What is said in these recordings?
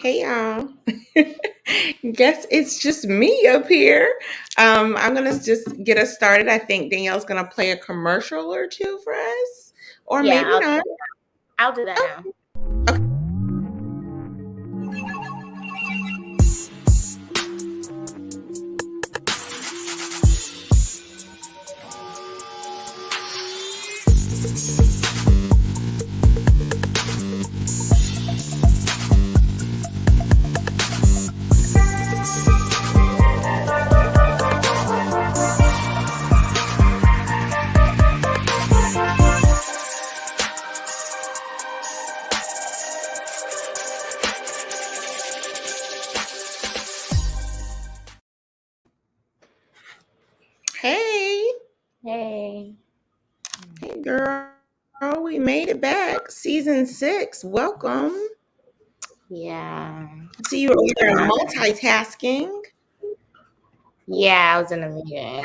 Hey y'all. Guess it's just me up here. I'm gonna just get us started. I think Danielle's gonna play a commercial or two for us, or Yeah, maybe not. I'll do that now. Okay. Hey, Hey. hey girl. We made it back. Season 6. Welcome. Yeah. See you over there multitasking. Yeah, I was in a meeting.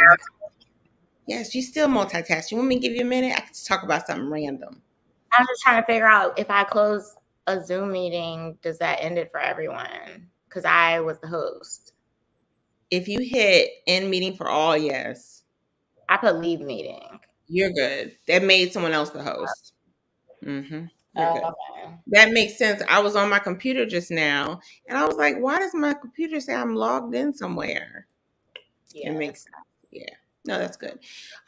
Yes, you still multitask. You want me to give you a minute? I can just talk about something random. I'm just trying to figure out if I close a Zoom meeting, does that end it for everyone? Because I was the host. If you hit end meeting for all, yes. I put leave meeting. You're good. That made someone else the host. Mm-hmm. You're good. Okay. That makes sense. I was on my computer just now, and I was like, "Why does my computer say I'm logged in somewhere?" Yeah. It makes sense. Yeah. No, that's good.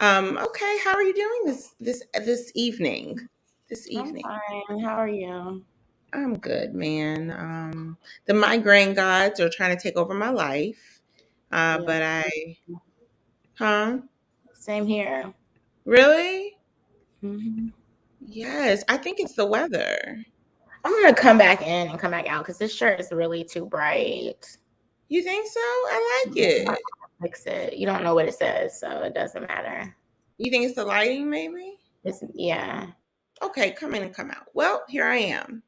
Okay. How are you doing this evening? This I'm evening, fine. How are you? I'm good, man. The migraine gods are trying to take over my life, Yeah. but huh? Same here. Really? Mm-hmm. Yes. I think it's the weather. I'm going to come back in and come back out because this shirt is really too bright. You think so? I like it. Fix it. You don't know what it says, so it doesn't matter. You think it's the lighting, maybe? Yeah. Okay, come in and come out. Well, here I am.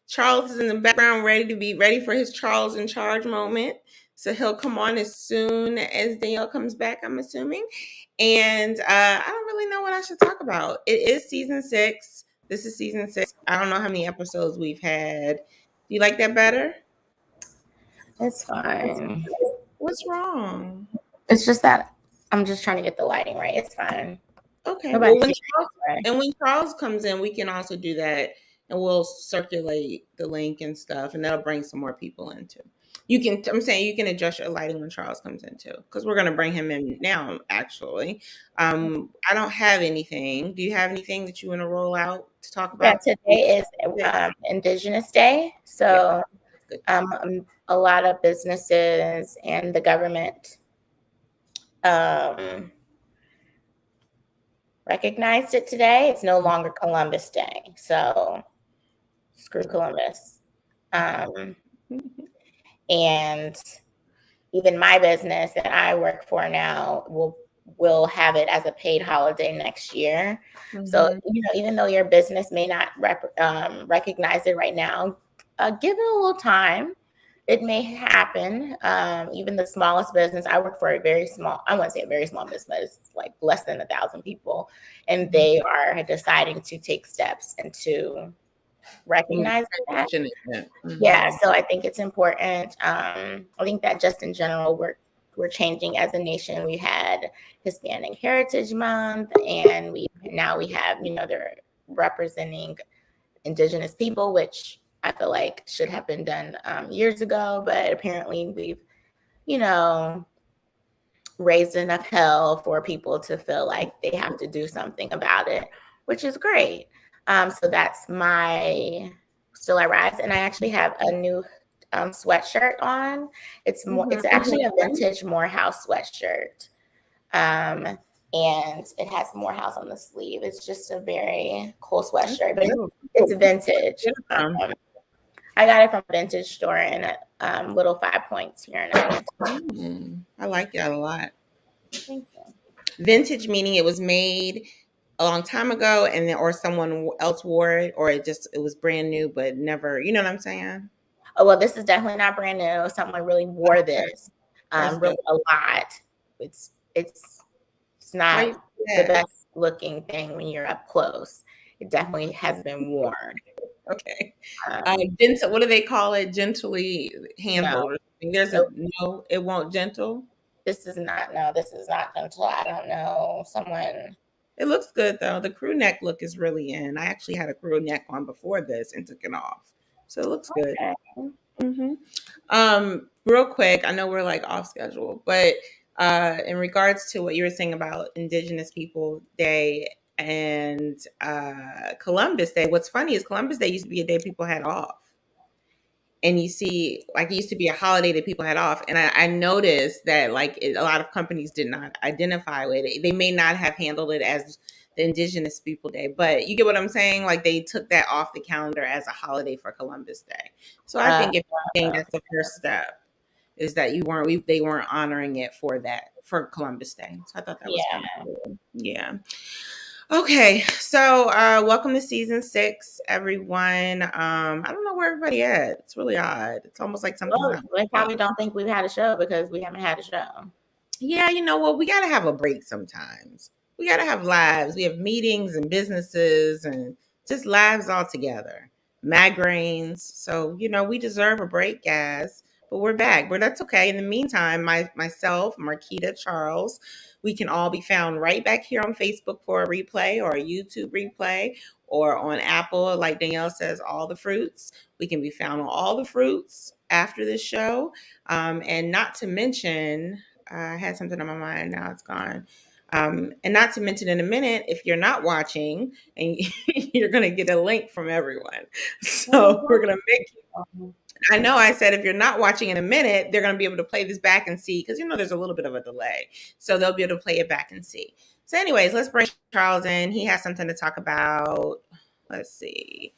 Charles is in the background, ready for his Charles in charge moment. So he'll come on as soon as Danielle comes back, I'm assuming. And I don't really know what I should talk about. It is season 6. This is season 6. I don't know how many episodes we've had. Do you like that better? It's fine. What's wrong? It's just that I'm just trying to get the lighting right. It's fine. Okay. Nobody Well, sees it. when Charles comes in, we can also do that, and we'll circulate the link and stuff, and that'll bring some more people in too. You can. I'm saying you can adjust your lighting when Charles comes in too, because we're gonna bring him in now. Actually, I don't have anything. Do you have anything that you want to roll out to talk Yeah, about? today is Indigenous Day. So Yeah, a lot of businesses and the government recognized it today. It's no longer Columbus Day. So screw Columbus. And even my business that I work for now will have it as a paid holiday next year. Mm-hmm. So, even though your business may not recognize it right now, give it a little time. It may happen. Even the smallest business, I work for a very small, I wouldn't say a very small business, like less than 1,000 people. And they are deciding to take steps into recognizing that. Mm-hmm. Yeah, so I think it's important. I think that just in general, we're changing as a nation. We had Hispanic Heritage Month, and we have, they're representing Indigenous people, which I feel like should have been done years ago, but apparently we've, raised enough hell for people to feel like they have to do something about it, which is great. So that's my Still I Rise, and I actually have a new sweatshirt on. It's actually a vintage Morehouse sweatshirt, and it has Morehouse on the sleeve. It's just a very cool sweatshirt, but it's vintage. I got it from a vintage store in Little 5 Points here in Atlanta. I like that a lot. Thank you. Vintage meaning it was made a long time ago, and then or someone else wore it, or it was brand new but never. You know what I'm saying? Oh well, this is definitely not brand new. Someone really wore this really a lot. It's not the best looking thing when you're up close. It definitely has been worn. Okay. Um, Gentle. What do they call it? Gently no, handled. Or something. There's a nope, no. It won't gentle. this is not. No, this is not gentle. I don't know. Someone. It looks good though. The crew neck look is really in. I actually had a crew neck on before this and took it off, so it looks good. Okay. Real quick, I know we're like off schedule, but in regards to what you were saying about Indigenous People Day and Columbus Day, what's funny is Columbus Day used to be a day people had off. And you see, like, it used to be a holiday that people had off. And I noticed that, like, a lot of companies did not identify with it. They may not have handled it as the Indigenous People Day, but you get what I'm saying? Like, they took that off the calendar as a holiday for Columbus Day. So I think if anything, that's the first step is that they weren't honoring it for Columbus Day. So I thought that was Yeah. kind of cool. Yeah. Okay, so welcome to season 6, everyone. I don't know where everybody at. It's really odd. It's almost like something's Well, not they probably working. don't think we've had a show because we haven't had a show. Yeah, you know what? We got to have a break sometimes. We got to have lives. We have meetings and businesses and just lives all together. Migraines. So, we deserve a break, guys. But we're back. But that's okay. In the meantime, myself, Marquita, Charles, we can all be found right back here on Facebook for a replay or a YouTube replay or on Apple, like Danielle says, all the fruits. We can be found on all the fruits after this show. And not to mention, I had something on my mind. Now it's gone. And not to mention in a minute, if you're not watching, and you're going to get a link from everyone. So we're going to make I know I said if you're not watching in a minute, they're going to be able to play this back and see because there's a little bit of a delay. So they'll be able to play it back and see. So, anyways, let's bring Charles in. He has something to talk about. Let's see.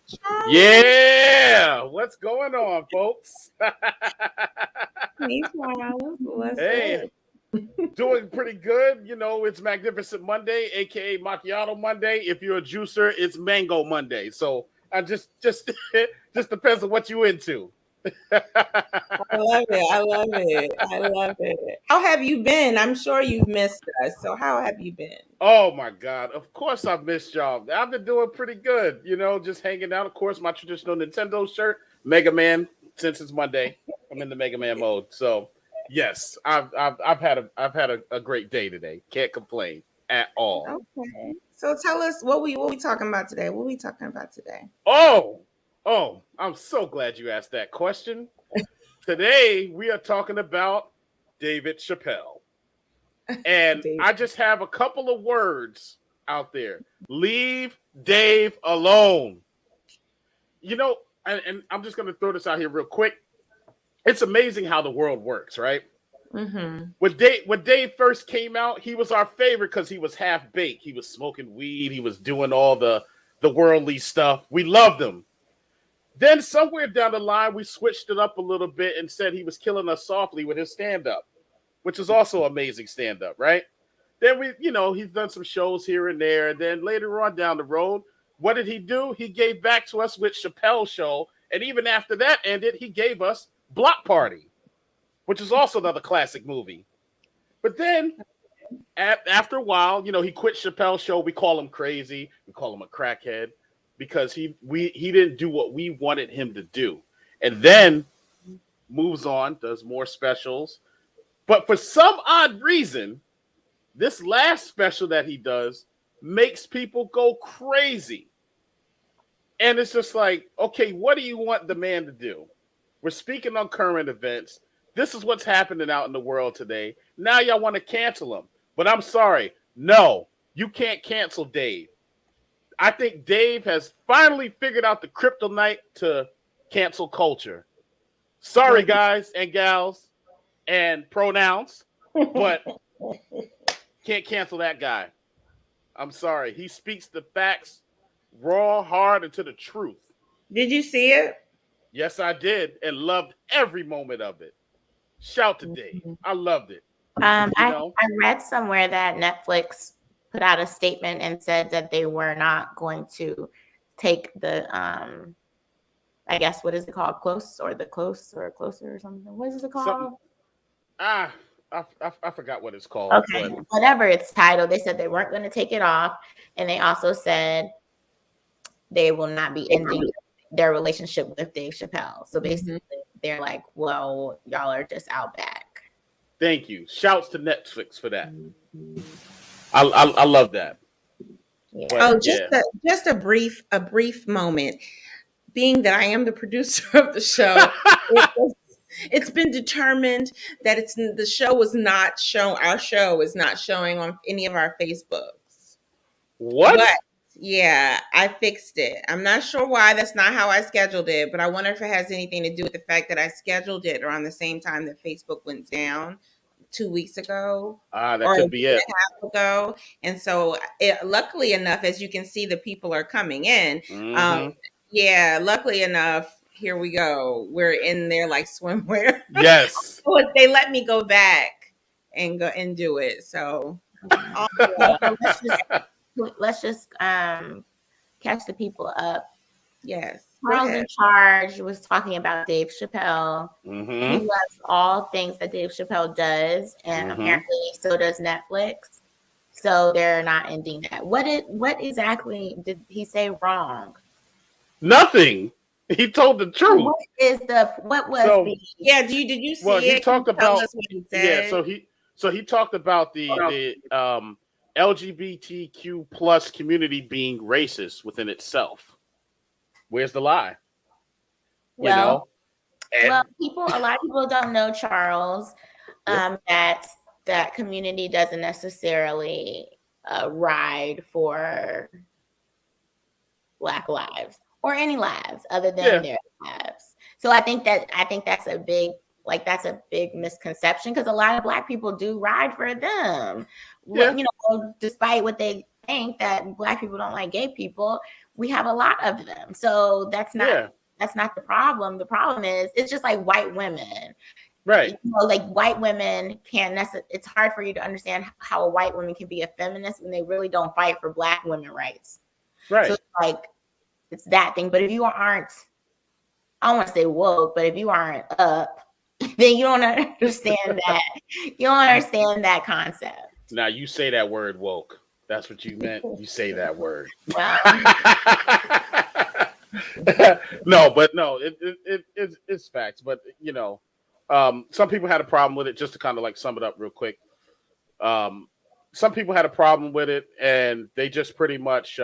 Charles. Yeah, what's going on, folks? Hey, Charles. What's Hey, up? doing pretty good. It's Magnificent Monday, aka Macchiato Monday. If you're a juicer, it's Mango Monday. So I just just depends on what you into. I love it. I love it. I love it. How have you been? I'm sure you've missed us. So how have you been? Oh my God! Of course I missed y'all. I've been doing pretty good. Just hanging out. Of course, my traditional Nintendo shirt, Mega Man. Since it's Monday, I'm in the Mega Man mode. So yes, I've had a great day today. Can't complain at all. Okay. So tell us what we talking about today. What we talking about today? Oh, I'm so glad you asked that question. Today we are talking about David Chappelle. And Dave. I just have a couple of words out there. Leave Dave alone. And I'm just going to throw this out here real quick. It's amazing how the world works, right? Mm-hmm. When Dave first came out, he was our favorite because he was half baked. He was smoking weed. He was doing all the worldly stuff. We loved him. Then somewhere down the line, we switched it up a little bit and said he was killing us softly with his stand-up, which is also amazing stand-up, right? Then he's done some shows here and there. And then later on down the road, what did he do? He gave back to us with Chappelle's Show. And even after that ended, he gave us Block Party, which is also another classic movie. But then after a while, he quit Chappelle's Show. We call him crazy. We call him a crackhead because he didn't do what we wanted him to do. And then moves on, does more specials. But for some odd reason, this last special that he does makes people go crazy. And it's just like, okay, what do you want the man to do? We're speaking on current events. This is what's happening out in the world today. Now y'all want to cancel him. But I'm sorry. No, you can't cancel Dave. I think Dave has finally figured out the kryptonite to cancel culture. Sorry, guys and gals and pronouns, but can't cancel that guy. I'm sorry. He speaks the facts raw, hard, and to the truth. Did you see it? Yes, I did, and loved every moment of it. Shout to Dave. I loved it. I read somewhere that Netflix put out a statement and said that they were not going to take the I guess what is it called? Closer or something. What is it called? I forgot what it's called. Okay, whatever it's titled. They said they weren't going to take it off, and they also said they will not be ending their relationship with Dave Chappelle. So basically, they're like, well, y'all are just out back. Thank you. Shouts to Netflix for that. I love that. Yeah. But, just a brief moment. Being that I am the producer of the show, it's been determined that the show was not shown. Our show is not showing on any of our Facebooks. What? But yeah, I fixed it. I'm not sure why. That's not how I scheduled it, but I wonder if it has anything to do with the fact that I scheduled it around the same time that Facebook went down 2 weeks ago. That could be it. Ago. And so, luckily enough, as you can see, the people are coming in. Yeah, luckily enough, here we go. We're in there like swimwear. Yes. They let me go back and go and do it. So let's just catch the people up. Yes. Charles in Charge was talking about Dave Chappelle. Mm-hmm. He loves all things that Dave Chappelle does, and apparently so does Netflix. So they're not ending that. What exactly did he say wrong? Nothing. He told the truth. Yeah, did you see well, it? He talked about he said? So he talked about the LGBTQ plus community being racist within itself. Where's the lie? Well, a lot of people don't know, Charles, that community doesn't necessarily ride for Black lives or any lives other than their lives. So I think that's a big misconception, because a lot of Black people do ride for them. Yeah. Despite what they think that Black people don't like gay people, we have a lot of them. So that's not the problem. The problem is it's just like white women. Right. Like white women it's hard for you to understand how a white woman can be a feminist when they really don't fight for Black women rights. Right. So it's that thing. But if you aren't, I don't want to say woke, but if you aren't up, then you don't understand that. You don't understand that concept. Now you say that word woke. That's what you meant. You say that word. Wow. No, it's facts. But some people had a problem with it. Just to kind of like sum it up real quick. Some people had a problem with it, and they just pretty much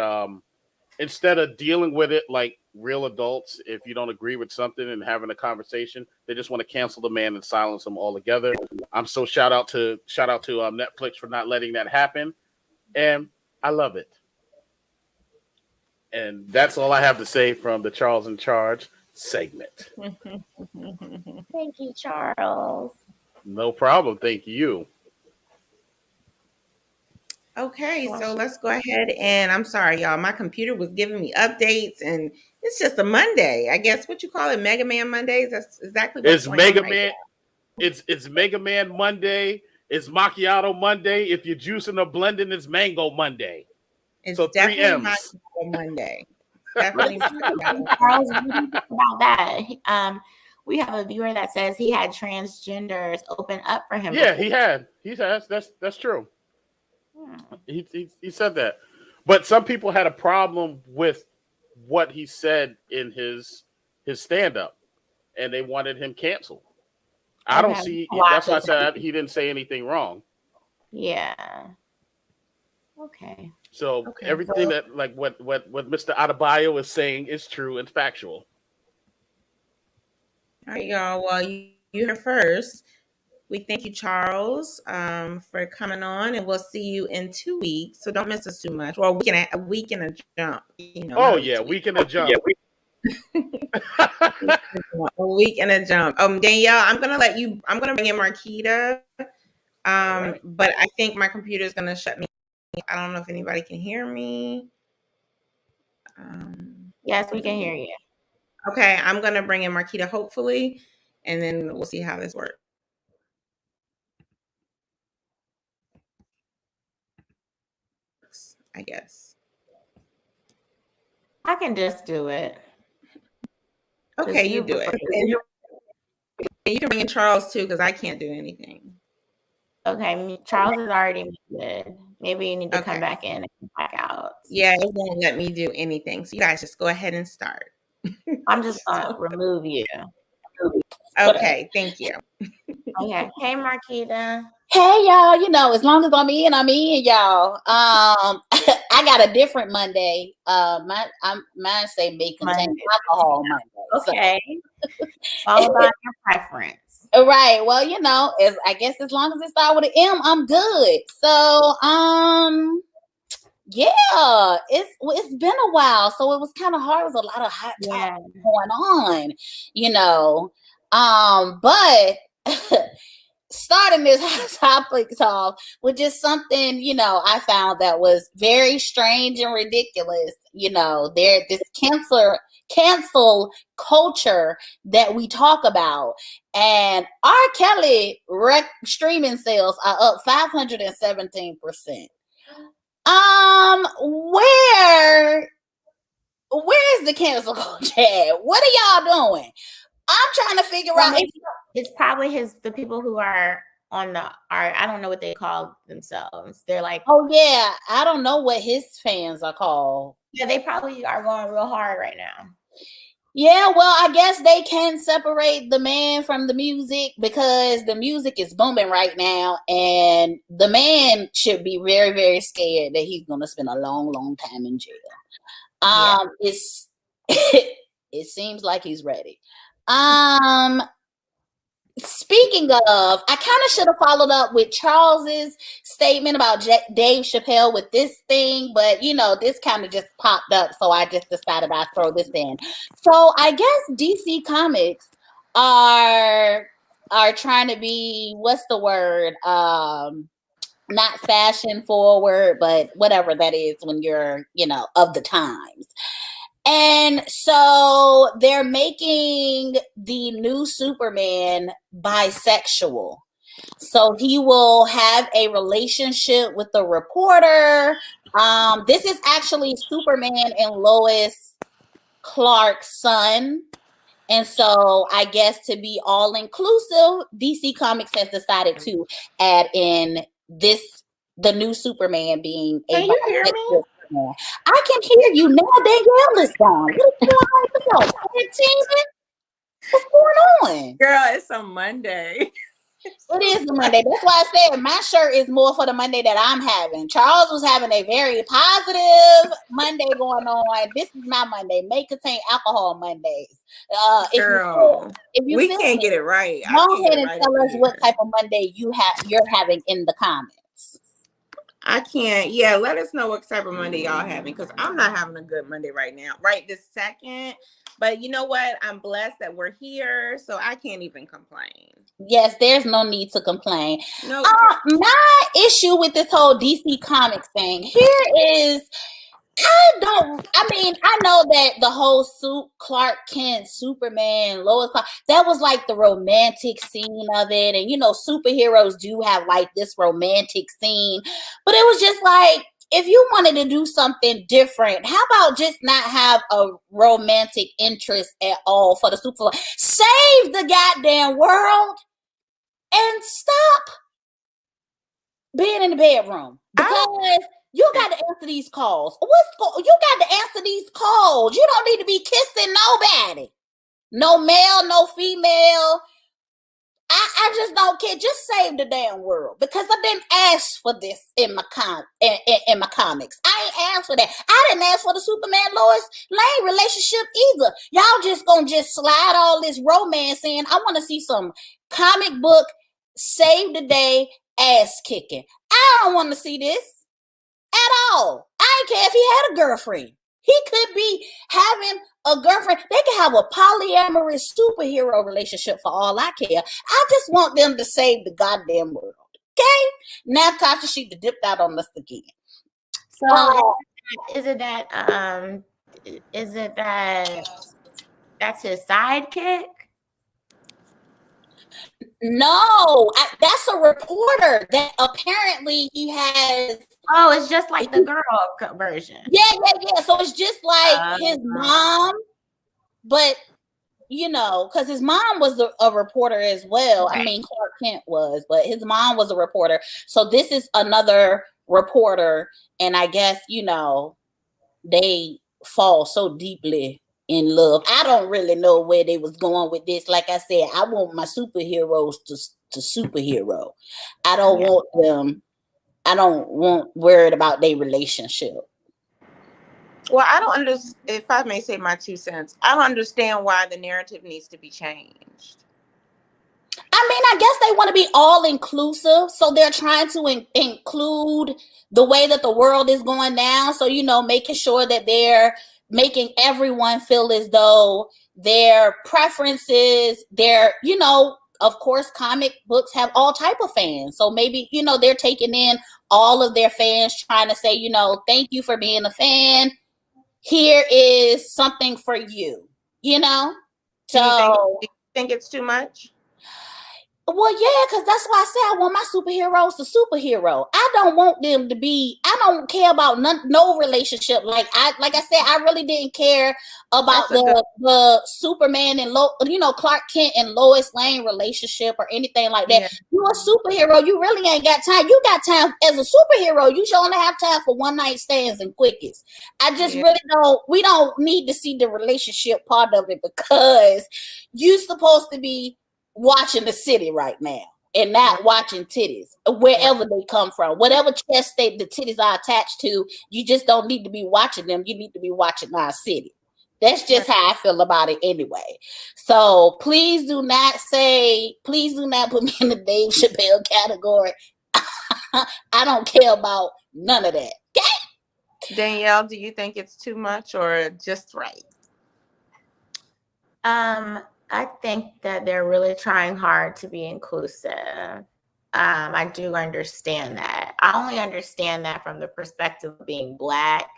instead of dealing with it like real adults, if you don't agree with something and having a conversation, they just want to cancel the man and silence him altogether. So shout out to Netflix for not letting that happen. And I love it. And that's all I have to say from the Charles in Charge segment. Thank you, Charles. No problem. Thank you. Okay, so let's go ahead and I'm sorry, y'all. My computer was giving me updates, and it's just a Monday. I guess what you call it, Mega Man Mondays. That's exactly what's going on right now. It's Mega Man Monday. It's Macchiato Monday. If you're juicing or blending, it's Mango Monday. It's so definitely 3 M's. Macchiato Monday. Definitely Charles, about that. We have a viewer that says he had transgenders open up for him. Yeah, before. He has. That's true. He said that, but some people had a problem with what he said in his stand-up, and they wanted him canceled. I don't see. That's why I said he didn't say anything wrong. Yeah. Okay. So everything that like what Mr. Adebayo is saying is true and factual. All right, y'all. Well, you heard first. We thank you, Charles, for coming on, and we'll see you in 2 weeks. So don't miss us too much. Well, a week and a jump. Week and a jump. A week and a jump. Danielle, I'm gonna bring in Marquita. But I think my computer is gonna shut me. I don't know if anybody can hear me. Yes, we can hear you. Okay, I'm gonna bring in Marquita, hopefully, and then we'll see how this works. I guess. I can just do it. Okay, you do it. And you can bring in Charles too, because I can't do anything. Okay, Charles is already muted. Maybe you need to come back in and come back out. Yeah, it won't let me do anything. So you guys just go ahead and start. I'm just gonna remove you. Okay, thank you. Okay. Hey, Marquita. Hey y'all, as long as I'm in, y'all. I got a different Monday. Mine say may contain Monday. alcohol Monday. Okay. All about your preference. Right. Well, I guess as long as it starts with an M, I'm good. So, yeah, it's been a while, so it was kind of hard. It was a lot of hot topics going on, but starting this hot topic off with just something, I found that was very strange and ridiculous. This cancel culture that we talk about, and R.Kelly streaming sales are up 517%. Where's the cancel culture at? What are y'all doing? I'm trying to figure out. It's probably the people who are on I don't know what they call themselves. They're like, oh yeah, I don't know what his fans are called. Yeah, they probably are going real hard right now. Yeah, well, I guess they can separate the man from the music because the music is booming right now, and the man should be very, very scared that he's going to spend a long, long time in jail. It seems like he's ready. Speaking of, I kind of should have followed up with Charles's statement about Dave Chappelle with this thing, but this kind of just popped up, so I just decided I'd throw this in. So I guess DC Comics are trying to be, what's the word? Not fashion forward, but whatever that is when you're, of the times. And so they're making the new Superman bisexual. So he will have a relationship with the reporter. This is actually Superman and Lois Clark's son. And so I guess to be all inclusive, DC Comics has decided to add in the new Superman being a Can you hear me? I can hear you now. Danielle is gone. What's going on? Girl, it's a Monday. It is a Monday. That's why I said my shirt is more for the Monday that I'm having. Charles was having a very positive Monday going on. This is my Monday. May contain alcohol Mondays. Girl, if you we can't get it right. Go ahead and tell us what type of Monday you're having in the comments. I can't. Yeah, let us know what type of Monday y'all having, because I'm not having a good Monday right now, right this second. But you know what? I'm blessed that we're here, so I can't even complain. Yes, there's no need to complain. No. My issue with this whole DC Comics thing here is, I know that the whole Clark Kent, Superman, Lois Clark, that was like the romantic scene of it. And, superheroes do have like this romantic scene. But it was just like, if you wanted to do something different, how about just not have a romantic interest at all for the superhero? Save the goddamn world and stop being in the bedroom. Because you got to answer these calls. You got to answer these calls. You don't need to be kissing nobody. No male, no female. I just don't care. Just save the damn world, because I didn't ask for this in my in my comics. I ain't asked for that. I didn't ask for the Superman Lois Lane relationship either. Y'all just gonna slide all this romance in. I want to see some comic book save the day ass kicking. I don't want to see this at all. I ain't care if he had a girlfriend. He could be having a girlfriend. They can have a polyamorous superhero relationship for all I care. I just want them to save the goddamn world. Okay? Now Tasha, she dipped out on us again. So is it that that's his sidekick? No, that's a reporter that apparently he has. Oh, it's just like the girl version. Yeah. So it's just like his mom, but because his mom was a reporter as well. Okay. I mean, Clark Kent was, but his mom was a reporter. So this is another reporter, and I guess they fall so deeply in love. I don't really know where they was going with this. Like I said, I want my superheroes to superhero. I don't want them. I don't want worried about their relationship. Well, I don't understand. If I may say my 2 cents, I don't understand why the narrative needs to be changed. I mean, I guess they want to be all inclusive, so they're trying to include the way that the world is going now. So, making sure that they're making everyone feel as though their preferences, of course, comic books have all type of fans. So maybe, they're taking in all of their fans, trying to say, thank you for being a fan. Here is something for you, Do you So think it's too much? Well, yeah, because that's why I say I want my superheroes to superhero. I don't want them to be. I don't care about no relationship. Like I said, I really didn't care about the Superman and Clark Kent and Lois Lane relationship or anything like that. Yeah. You're a superhero. You really ain't got time. You got time as a superhero. You should only have time for one night stands and quickies. I just really don't. We don't need to see the relationship part of it because you're supposed to be watching the city right now and not watching titties wherever they come from, whatever chest state the titties are attached to. You just don't need to be watching them. You need to be watching our city. That's just how I feel about it anyway. So please do not put me in the Dave Chappelle category. I don't care about none of that. Okay? Danielle, do you think it's too much or just right? I think that they're really trying hard to be inclusive. I do understand that. I only understand that from the perspective of being Black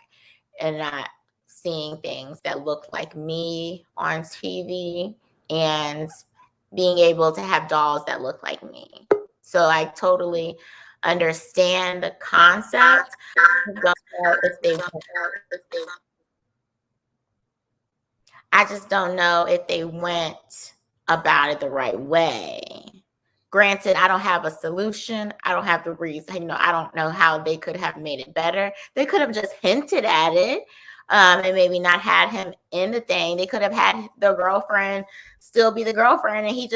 and not seeing things that look like me on TV and being able to have dolls that look like me. So I totally understand the concept. I just don't know if they went about it the right way. Granted, I don't have a solution. I don't have the reason. I don't know how they could have made it better. They could have just hinted at it and maybe not had him in the thing. They could have had the girlfriend still be the girlfriend and he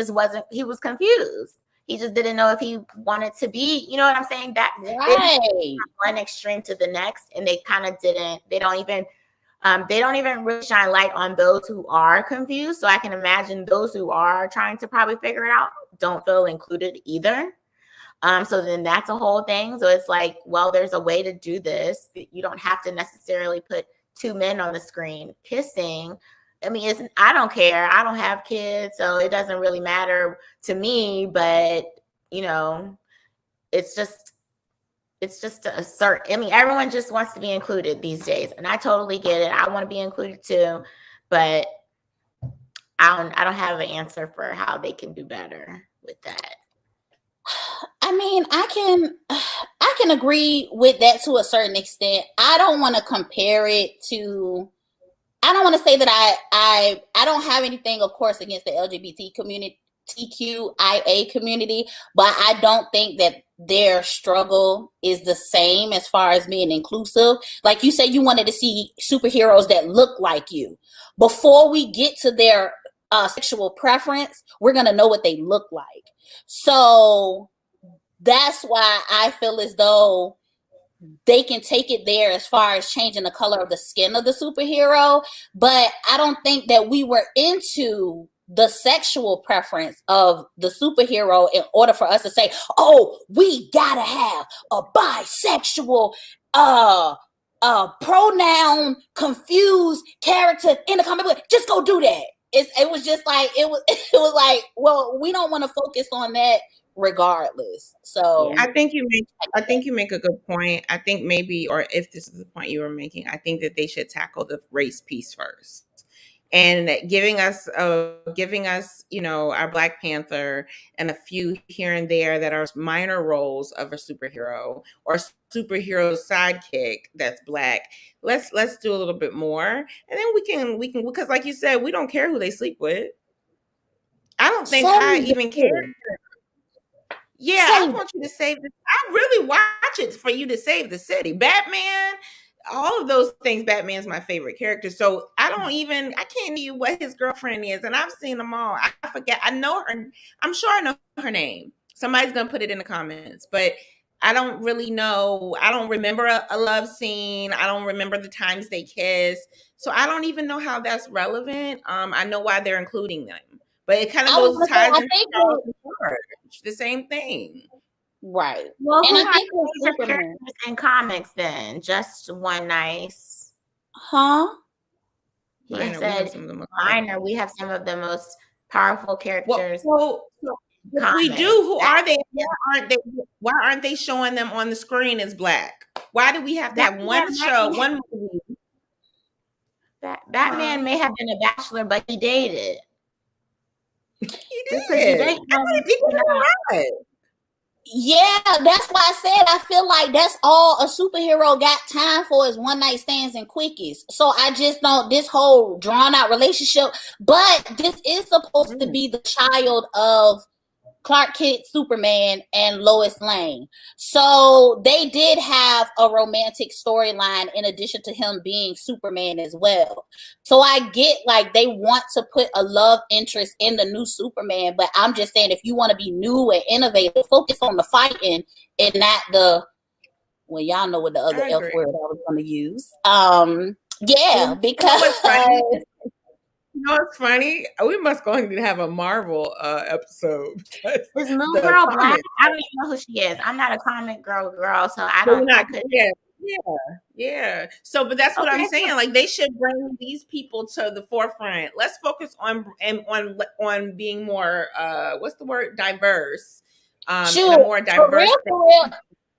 was confused. He just didn't know if he wanted to be, you know what I'm saying? That right. One extreme to the next, and they kind of didn't. They don't even really shine light on those who are confused. So I can imagine those who are trying to probably figure it out don't feel included either. So then that's a whole thing. So it's like, well, there's a way to do this. You don't have to necessarily put two men on the screen kissing. I mean, I don't care. I don't have kids, so it doesn't really matter to me. But it's just a certain. I mean, everyone just wants to be included these days, and I totally get it. I want to be included too, but I don't have an answer for how they can do better with that. I mean, I can agree with that to a certain extent. I don't want to compare it to. I don't want to say that I don't have anything, of course, against the LGBT community, TQIA community, but I don't think that their struggle is the same as far as being inclusive. Like you said, you wanted to see superheroes that look like you. Before we get to their sexual preference, we're going to know what they look like. So that's why I feel as though they can take it there as far as changing the color of the skin of the superhero. But I don't think that we were into the sexual preference of the superhero in order for us to say, oh, we gotta have a bisexual pronoun confused character in the comic book. Just go do that. It was just like it was like, well, we don't want to focus on that regardless. So I think you make a good point. I think maybe, or if this is the point you were making, I think that they should tackle the race piece first. And giving us, our Black Panther and a few here and there that are minor roles of a superhero or superhero sidekick that's Black. Let's do a little bit more, and then we can because, like you said, we don't care who they sleep with. I don't think I even care. Yeah, I want you to save this. I really watch it for you to save the city. Batman, all of those things, Batman's my favorite character. So I can't see what his girlfriend is, and I've seen them all. I forget. I know her. I'm sure I know her name. Somebody's gonna put it in the comments, but I don't really know. I don't remember a love scene. I don't remember the times they kiss. So I don't even know how that's relevant. I know why they're including them, but it kind of ties into the same thing. Right. Well, and I think with characters in comics then? Just One Nice. Huh? He said, Minor, we have some of the most powerful characters. If we do, who are they? Why aren't they showing them on the screen as Black? Why do we have to have one show, one movie? Batman may have been a bachelor, but he dated. He did. Yeah, that's why I said I feel like that's all a superhero got time for is one night stands and quickies. So I just don't this whole drawn out relationship, but this is supposed to be the child of Clark Kent, Superman, and Lois Lane. So they did have a romantic storyline in addition to him being Superman as well. So I get like they want to put a love interest in the new Superman, but I'm just saying if you want to be new and innovative, focus on the fighting and not well, y'all know what the other F word I was going to use. Yeah, because... You know what's funny? We must go ahead and have a Marvel episode. Is Moon Girl Black? I don't even know who she is. I'm not a comic girl, so I don't know. Yeah. So, but that's what I'm saying. Like, they should bring these people to the forefront. Let's focus on being more what's the word? Diverse. More diverse.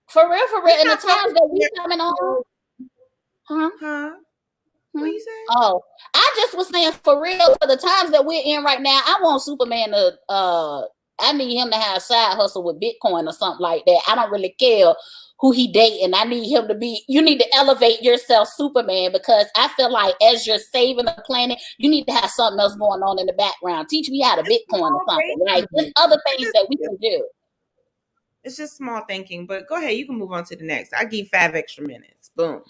For real. In the times that we coming on. Huh? What you say? Oh, I just was saying for real, for the times that we're in right now, I want Superman to I need him to have a side hustle with Bitcoin or something like that. I don't really care who he dating. I need him to you need to elevate yourself, Superman, because I feel like as you're saving the planet, you need to have something else going on in the background. Teach me how to Bitcoin or something. Like there's other things that we can do. It's just small thinking, but go ahead. You can move on to the next. I'll give you 5 extra minutes. Boom.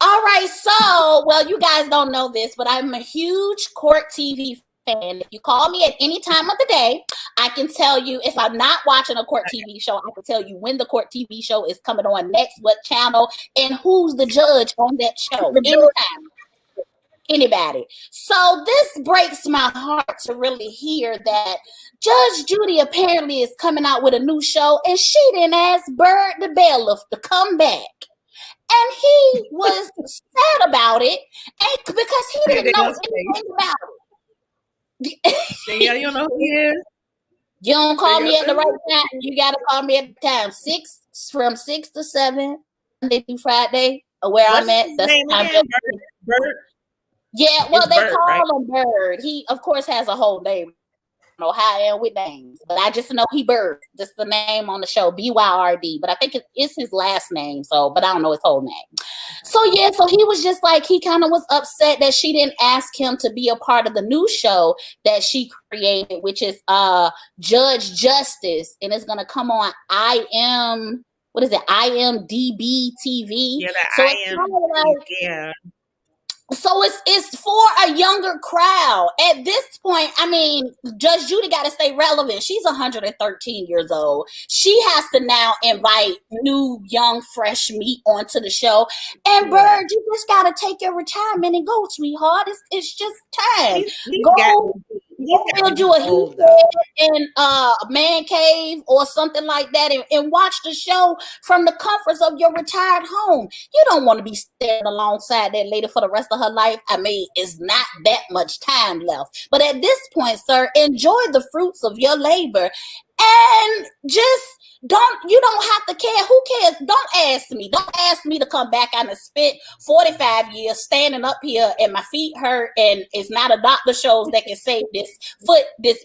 All right, so, well, you guys don't know this, but I'm a huge Court TV fan. If you call me at any time of the day, I can tell you if I'm not watching a Court TV show, I can tell you when the Court TV show is coming on next, what channel, and who's the judge on that show. Anytime. Anybody. So this breaks my heart to really hear that Judge Judy apparently is coming out with a new show, and she didn't ask Bird the bailiff to come back. And he was sad about it because he didn't know anything about it. Yeah, you don't know who he is? You don't call me at the right time. You got to call me at the time. From 6 to 7, Monday through Friday, where I'm at. That's Bird? Yeah, well, they call him Bird. He, of course, has a whole name. I don't know how I am with names, but I just know he Bird. That's the name on the show, BYRD. But I think it's his last name, but I don't know his whole name. So yeah, so he was just like, he kind of was upset that she didn't ask him to be a part of the new show that she created, which is Judge Justice, and it's gonna come on IMDb TV. Yeah, yeah. So it's for a younger crowd. At this point, I mean, Judge Judy got to stay relevant. She's 113 years old. She has to now invite new, young, fresh meat onto the show. And Bird, you just got to take your retirement and go, sweetheart. It's just time. Go build you a in a man cave or something like that and watch the show from the comforts of your retired home. You don't want to be standing alongside that lady for the rest of her life. I mean, it's not that much time left. But at this point, sir, enjoy the fruits of your labor and just you don't have to care. Who cares? Don't ask me. Don't ask me to come back. I done spent 45 years standing up here and my feet hurt, and it's not a doctor shows that can save this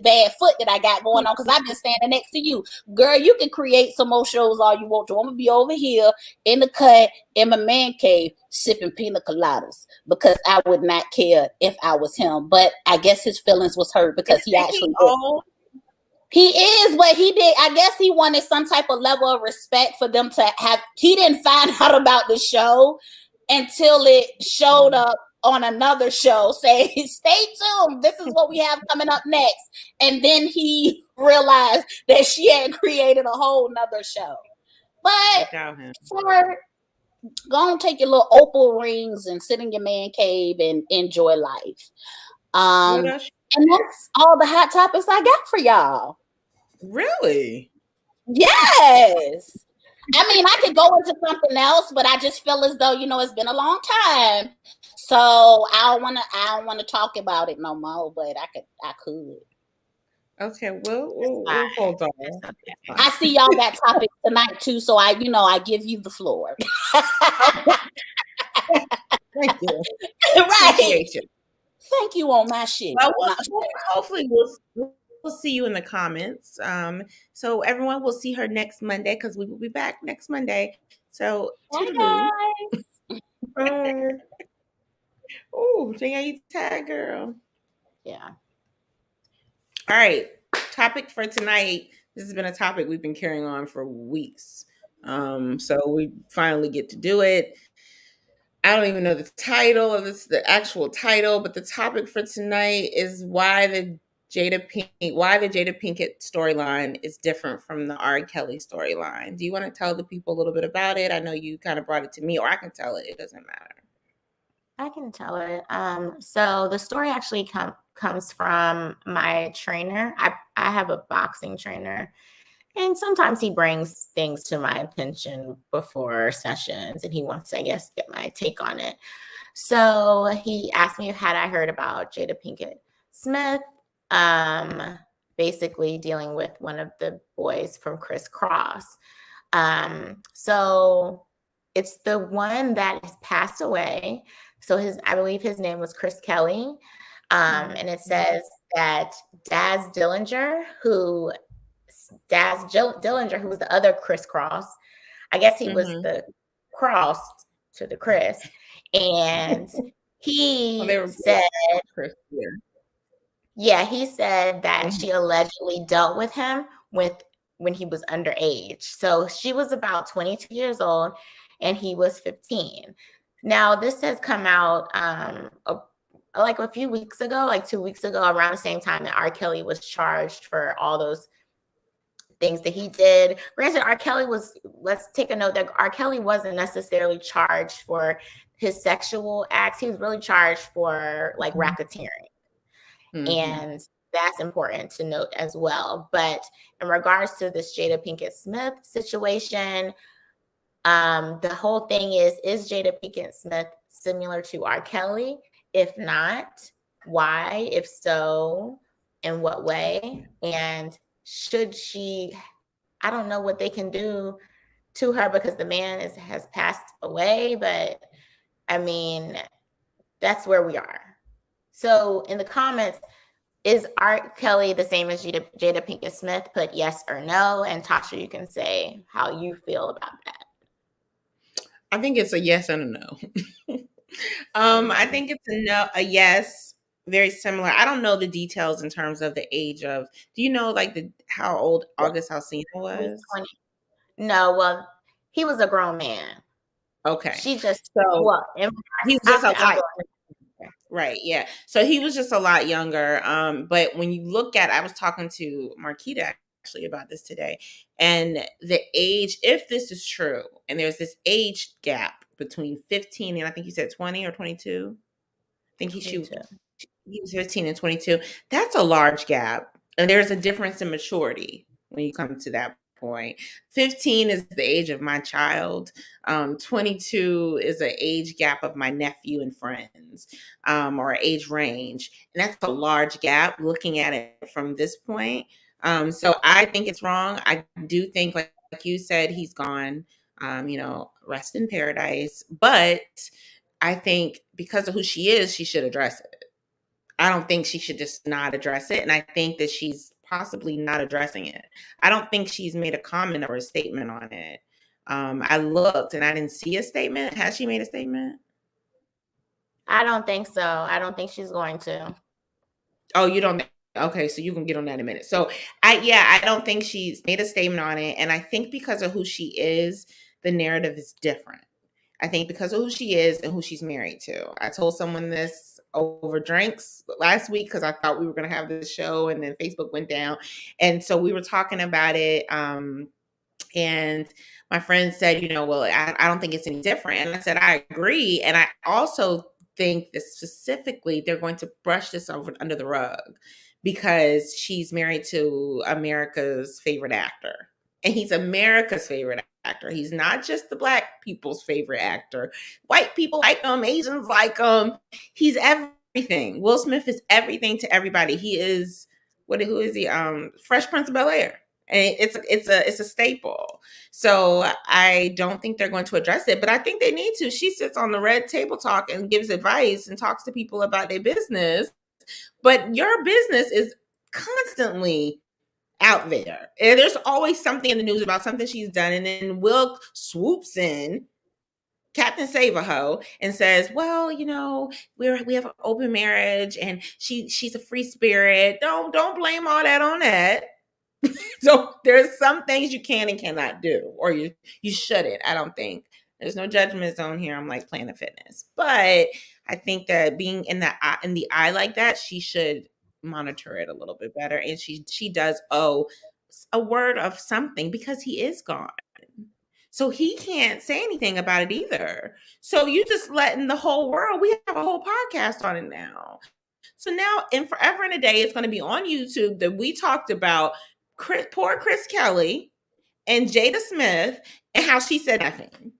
bad foot that I got going on because I've been standing next to you. Girl, you can create some more shows all you want to. I'm going to be over here in the cut in my man cave sipping pina coladas because I would not care if I was him. But I guess his feelings was hurt because he actually He is what he did. I guess he wanted some type of level of respect for them to have. He didn't find out about the show until it showed up on another show saying, stay tuned, this is what we have coming up next. And then he realized that she had created a whole nother show. But for go and take your little opal rings and sit in your man cave and enjoy life. And that's all the hot topics I got for y'all. Really? Yes. I mean, I could go into something else, but I just feel as though, you know, it's been a long time. So I don't wanna talk about it no more, but I could. Okay, we'll hold on. I see y'all got topics tonight too, so I give you the floor. Thank you. Right. Appreciate you. Thank you on my shit. Well, hopefully we'll see you in the comments. So everyone will see her next Monday because we will be back next Monday. So bye guys. Bye. Oh, you tag girl. Yeah. All right. Topic for tonight. This has been a topic we've been carrying on for weeks. So we finally get to do it. I don't even know the title of this, the actual title, but the topic for tonight is why the Jada Pinkett storyline is different from the R.Kelly storyline. Do you want to tell the people a little bit about it? I know you kind of brought it to me, or I can tell it. It doesn't matter. I can tell it. So the story actually comes from my trainer. I have a boxing trainer, and sometimes he brings things to my attention before sessions, and he wants to, I guess, get my take on it. So he asked me had I heard about Jada Pinkett Smith, basically dealing with one of the boys from Criss Cross. So it's the one that has passed away. So I believe his name was R.Kelly. And it says that Daz Dillinger, who was the other Criss Cross, I guess he was the cross to the Criss. And he said, he said that she allegedly dealt with him when he was underage. So she was about 22 years old and he was 15. Now, this has come out like a few weeks ago, like 2 weeks ago, around the same time that R.Kelly was charged for all those things that he did. Granted, let's take a note that R.Kelly wasn't necessarily charged for his sexual acts. He was really charged for like racketeering. And that's important to note as well. But in regards to this Jada Pinkett Smith situation, the whole thing is Jada Pinkett Smith similar to R.Kelly? If not, why? If so, in what way? And should she, I don't know what they can do to her because the man has passed away, but I mean, that's where we are. So in the comments, is R.Kelly the same as Jada Pinkett Smith? Put yes or no. And Tasha, you can say how you feel about that. I think it's a yes and a no. I think it's a yes, very similar. I don't know the details in terms of the age of, do you know like how old August Alsina was? 20. No, well, he was a grown man. Okay. She just, he was just a lot. Right, yeah. So he was just a lot younger. But when you look at, I was talking to Marquita actually about this today, and the age, if this is true, and there's this age gap between 15 and I think you said 20 or 22. I think he was 15 and 22. That's a large gap. And there's a difference in maturity when you come to that point. 15 is the age of my child. 22 is an age gap of my nephew and friends, or age range. And that's a large gap looking at it from this point. So I think it's wrong. I do think, like you said, he's gone, rest in paradise. But I think because of who she is, she should address it. I don't think she should just not address it. And I think that she's possibly not addressing it. I don't think she's made a comment or a statement on it. I looked and I didn't see a statement. Has she made a statement? I don't think so. I don't think she's going to. Oh, you don't? Okay, so you can get on that in a minute. So I don't think she's made a statement on it. And I think because of who she is, the narrative is different. I think because of who she is and who she's married to. I told someone this over drinks last week because I thought we were going to have this show, and then Facebook went down. And so we were talking about it. And my friend said, well, I don't think it's any different. And I said, I agree. And I also think that specifically they're going to brush this under the rug because she's married to America's favorite actor. And he's America's favorite actor. He's not just the Black people's favorite actor. White people like him. Asians like him. He's everything. Will Smith is everything to everybody. He is, who is he? Fresh Prince of Bel-Air. And it's a staple. So I don't think they're going to address it, but I think they need to. She sits on the Red Table Talk and gives advice and talks to people about their business. But your business is constantly out there. And there's always something in the news about something she's done. And then Will swoops in, Captain Save-A-Ho, and says, well, we have an open marriage and she's a free spirit. Don't blame all that on that. So there's some things you can and cannot do, or you shouldn't. I don't think there's no judgment zone here. I'm like Planet Fitness, but I think that being in the eye like that, she should monitor it a little bit better. And she does owe a word of something because he is gone. So he can't say anything about it either. So you just letting the whole world, we have a whole podcast on it now. So now in Forever and a Day, it's going to be on YouTube that we talked about poor Chris Kelly and Jada Smith and how she said nothing.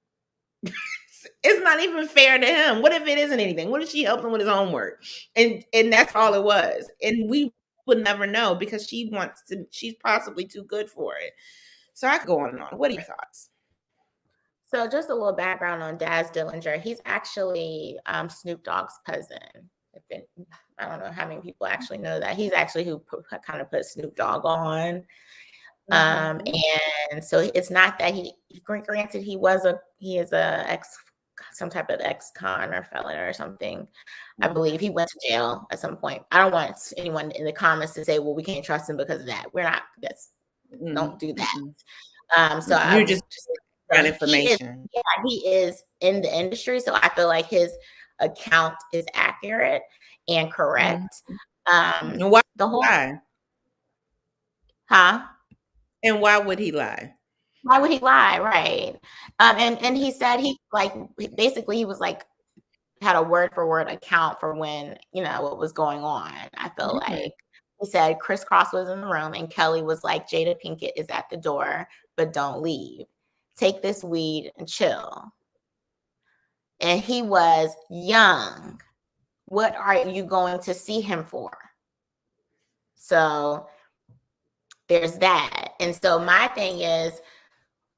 It's not even fair to him. What if it isn't anything? What if she helped him with his homework? And that's all it was. And we would never know because she's possibly too good for it. So I could go on and on. What are your thoughts? So just a little background on Daz Dillinger. He's actually Snoop Dogg's cousin. I don't know how many people actually know that. He's actually who kind of put Snoop Dogg on. And so it's not that granted he is a some type of ex-con or felon or something. I believe he went to jail at some point. I don't want anyone in the comments to say, well, we can't trust him because of that. Don't do that. So you're just that information. He is in the industry. So I feel like his account is accurate and correct. And why the whole lie? Huh? And why would he lie? Why would he lie? Right. And he said he was like had a word for word account for when, what was going on. I feel like he said Chris Cross was in the room and Kelly was like, Jada Pinkett is at the door, but don't leave. Take this weed and chill. And he was young. What are you going to see him for? So there's that. And so my thing is,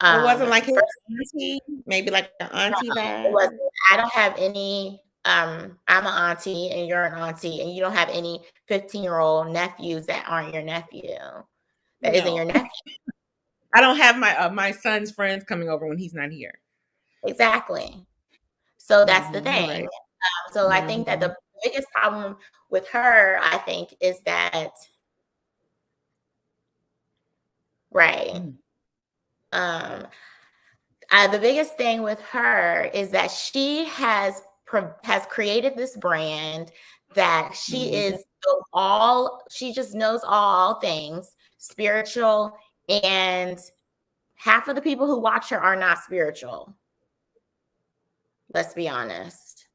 it wasn't like his auntie, maybe like an auntie vibe. I don't have any, I'm an auntie and you're an auntie and you don't have any 15-year-old nephews that aren't your nephew. That isn't your nephew. I don't have my son's friends coming over when he's not here. Exactly. So that's the thing. Right. So I think that the biggest problem with her, I think, is that, the biggest thing with her is that she has created this brand that she is she just knows all things spiritual, and half of the people who watch her are not spiritual. Let's be honest.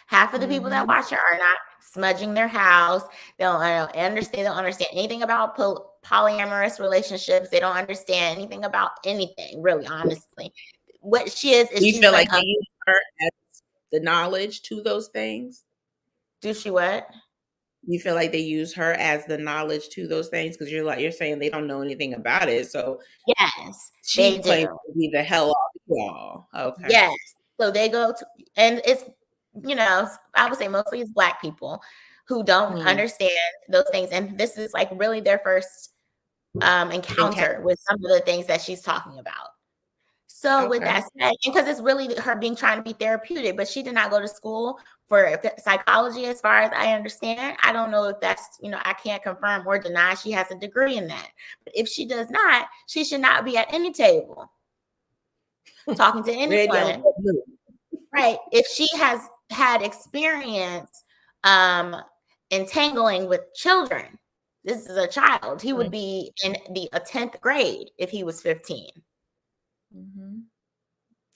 Half of the people that watch her are not smudging their house. They don't understand anything about polyamorous relationships. They don't understand anything about anything, really, honestly. What she is you feel like they use her as the knowledge to those things? Do she what? You feel like they use her as the knowledge to those things because you're saying they don't know anything about it. So yes, she claims to be the hell of y'all. Okay. Yes. So they go to, and it's, I would say mostly it's Black people who don't understand those things. And this is like really their first encounter with some of the things that she's talking about. So with that said, because it's really her trying to be therapeutic, but she did not go to school for psychology as far as I understand. I don't know if that's, I can't confirm or deny she has a degree in that. But if she does not, she should not be at any table talking to anyone. right. If she has had experience entangling with children, this is a child. He would be in the 10th grade if he was 15. Mm-hmm.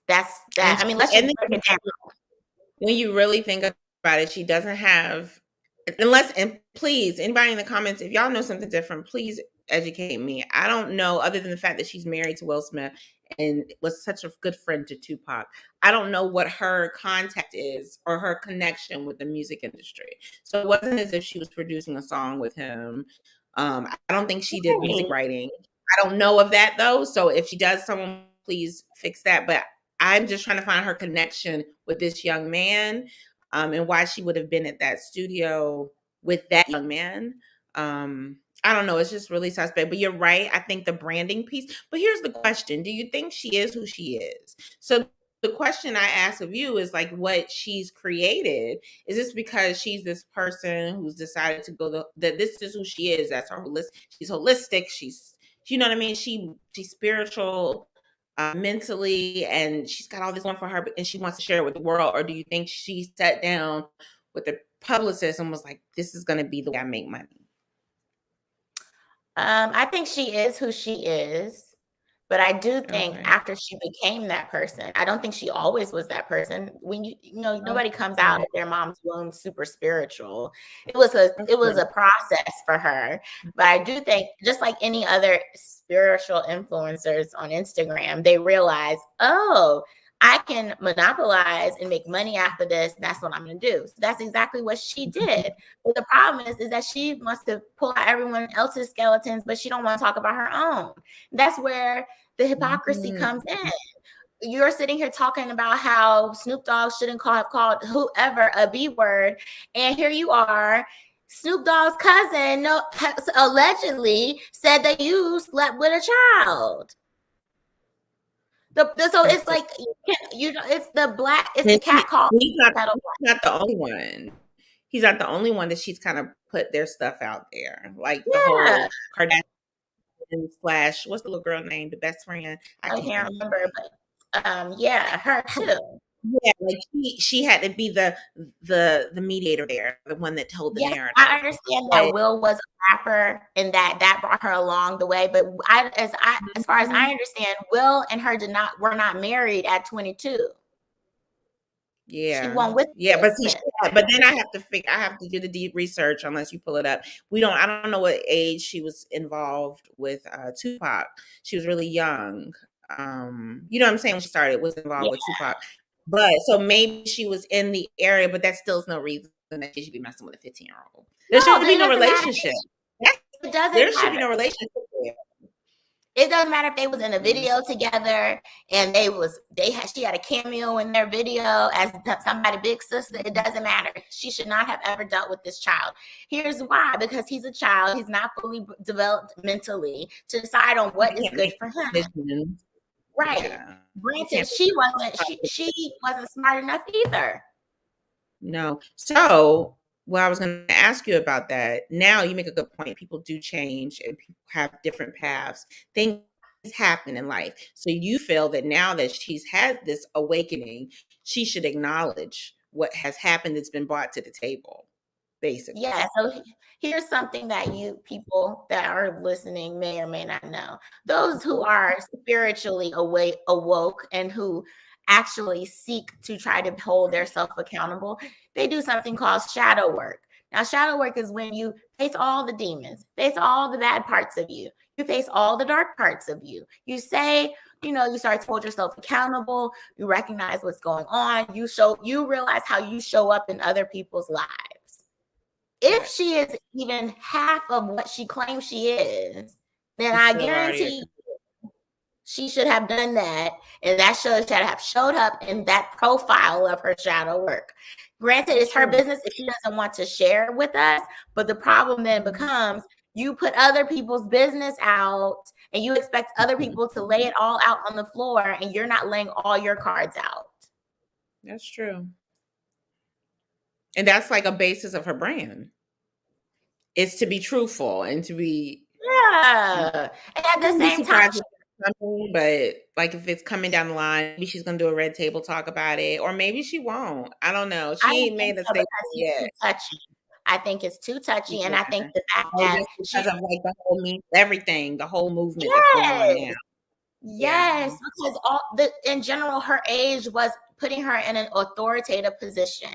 That's that. I mean, let's just break it down. When you really think about it, she doesn't have, and please, anybody in the comments, if y'all know something different, please educate me. I don't know, other than the fact that she's married to Will Smith and was such a good friend to Tupac. I don't know what her contact is or her connection with the music industry. So it wasn't as if she was producing a song with him. I don't think she did music writing. I don't know of that though. So if she does, someone please fix that. But I'm just trying to find her connection with this young man, and why she would have been at that studio with that young man. I don't know. It's just really suspect. But you're right. I think the branding piece. But here's the question: do you think she is who she is? So the question I ask of you is like, what she's created. Is this because she's this person who's decided to go that this is who she is? That's her holistic. She's holistic. She's, you know what I mean? She's spiritual. Mentally, and she's got all this going for her, and she wants to share it with the world? Or do you think she sat down with the publicist and was like, this is going to be the way I make money? I think she is who she is. But I do think after she became that person, I don't think she always was that person. When you know, nobody comes out of their mom's womb super spiritual. It was a process for her. But I do think, just like any other spiritual influencers on Instagram, they realize, oh, I can monopolize and make money after this. And that's what I'm going to do. So that's exactly what she did. But the problem is that she wants to pull out everyone else's skeletons, but she don't want to talk about her own. That's where the hypocrisy comes in. You're sitting here talking about how Snoop Dogg shouldn't have called whoever a B word. And here you are. Snoop Dogg's cousin allegedly said that you slept with a child. So it's like, it's the black, it's the cat call. He's not the only one. He's not the only one that she's kind of put their stuff out there. Like the whole Kardashian / what's the little girl name? The best friend. I can't remember, but her too. Yeah, like she had to be the mediator there, the one that told the narrative. I understand that Will was a rapper and that brought her along the way, but as far as I understand, Will and her were not married at 22. Yeah, she won with but then I have to do the deep research unless you pull it up. I don't know what age she was involved with Tupac. She was really young. You know what I'm saying? When she started, was involved with Tupac. But so maybe she was in the area, but that still is no reason that she should be messing with a 15-year-old. There should be no relationship. There should be no relationship there. It doesn't matter if they was in a video together and she had a cameo in their video as somebody big sister. It doesn't matter. She should not have ever dealt with this child. Here's why: because he's a child. He's not fully developed mentally to decide on what is good for him. Right. Yeah. Granted, she wasn't smart enough either. No. So, I was going to ask you about that. Now you make a good point. People do change and people have different paths. Things happen in life. So you feel that now that she's had this awakening, she should acknowledge what has happened that's been brought to the table, basically. Yeah. So here's something that you people that are listening may or may not know. Those who are spiritually awoke and who actually seek to try to hold themselves accountable, they do something called shadow work. Now, shadow work is when you face all the demons, face all the bad parts of you. You face all the dark parts of you. You say, you start to hold yourself accountable. You recognize what's going on. You realize how you show up in other people's lives. If she is even half of what she claims she is, then I guarantee she should have done that, and that should have showed up in that profile of her shadow work. Granted, it's her business if she doesn't want to share with us, but the problem then becomes you put other people's business out and you expect other people to lay it all out on the floor, and you're not laying all your cards out. That's true. And that's like a basis of her brand. It's to be truthful and to be. Yeah. And at the same time, coming, but like if it's coming down the line, maybe she's gonna do a red table talk about it, or maybe she won't. I don't know. I She don't ain't think made a so statement because he's yet. too touchy. I think it's too touchy, and Yeah. I think the fact Oh, that just she's because of like the whole everything, the whole movement that's going on yes, now. yes, because in general, her age was putting her in an authoritative position.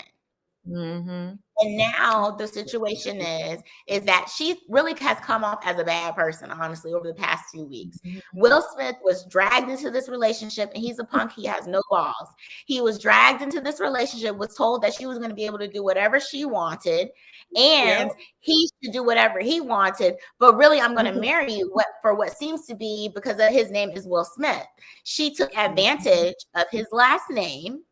Mm-hmm. And now the situation is that she really has come off as a bad person, honestly, over the past few weeks. Will Smith was dragged into this relationship, and he's a punk. He has no balls. He was dragged into this relationship, was told that she was going to be able to do whatever she wanted, and he should do whatever he wanted. But really, I'm going to marry you for what seems to be because of his name is Will Smith. She took advantage of his last name.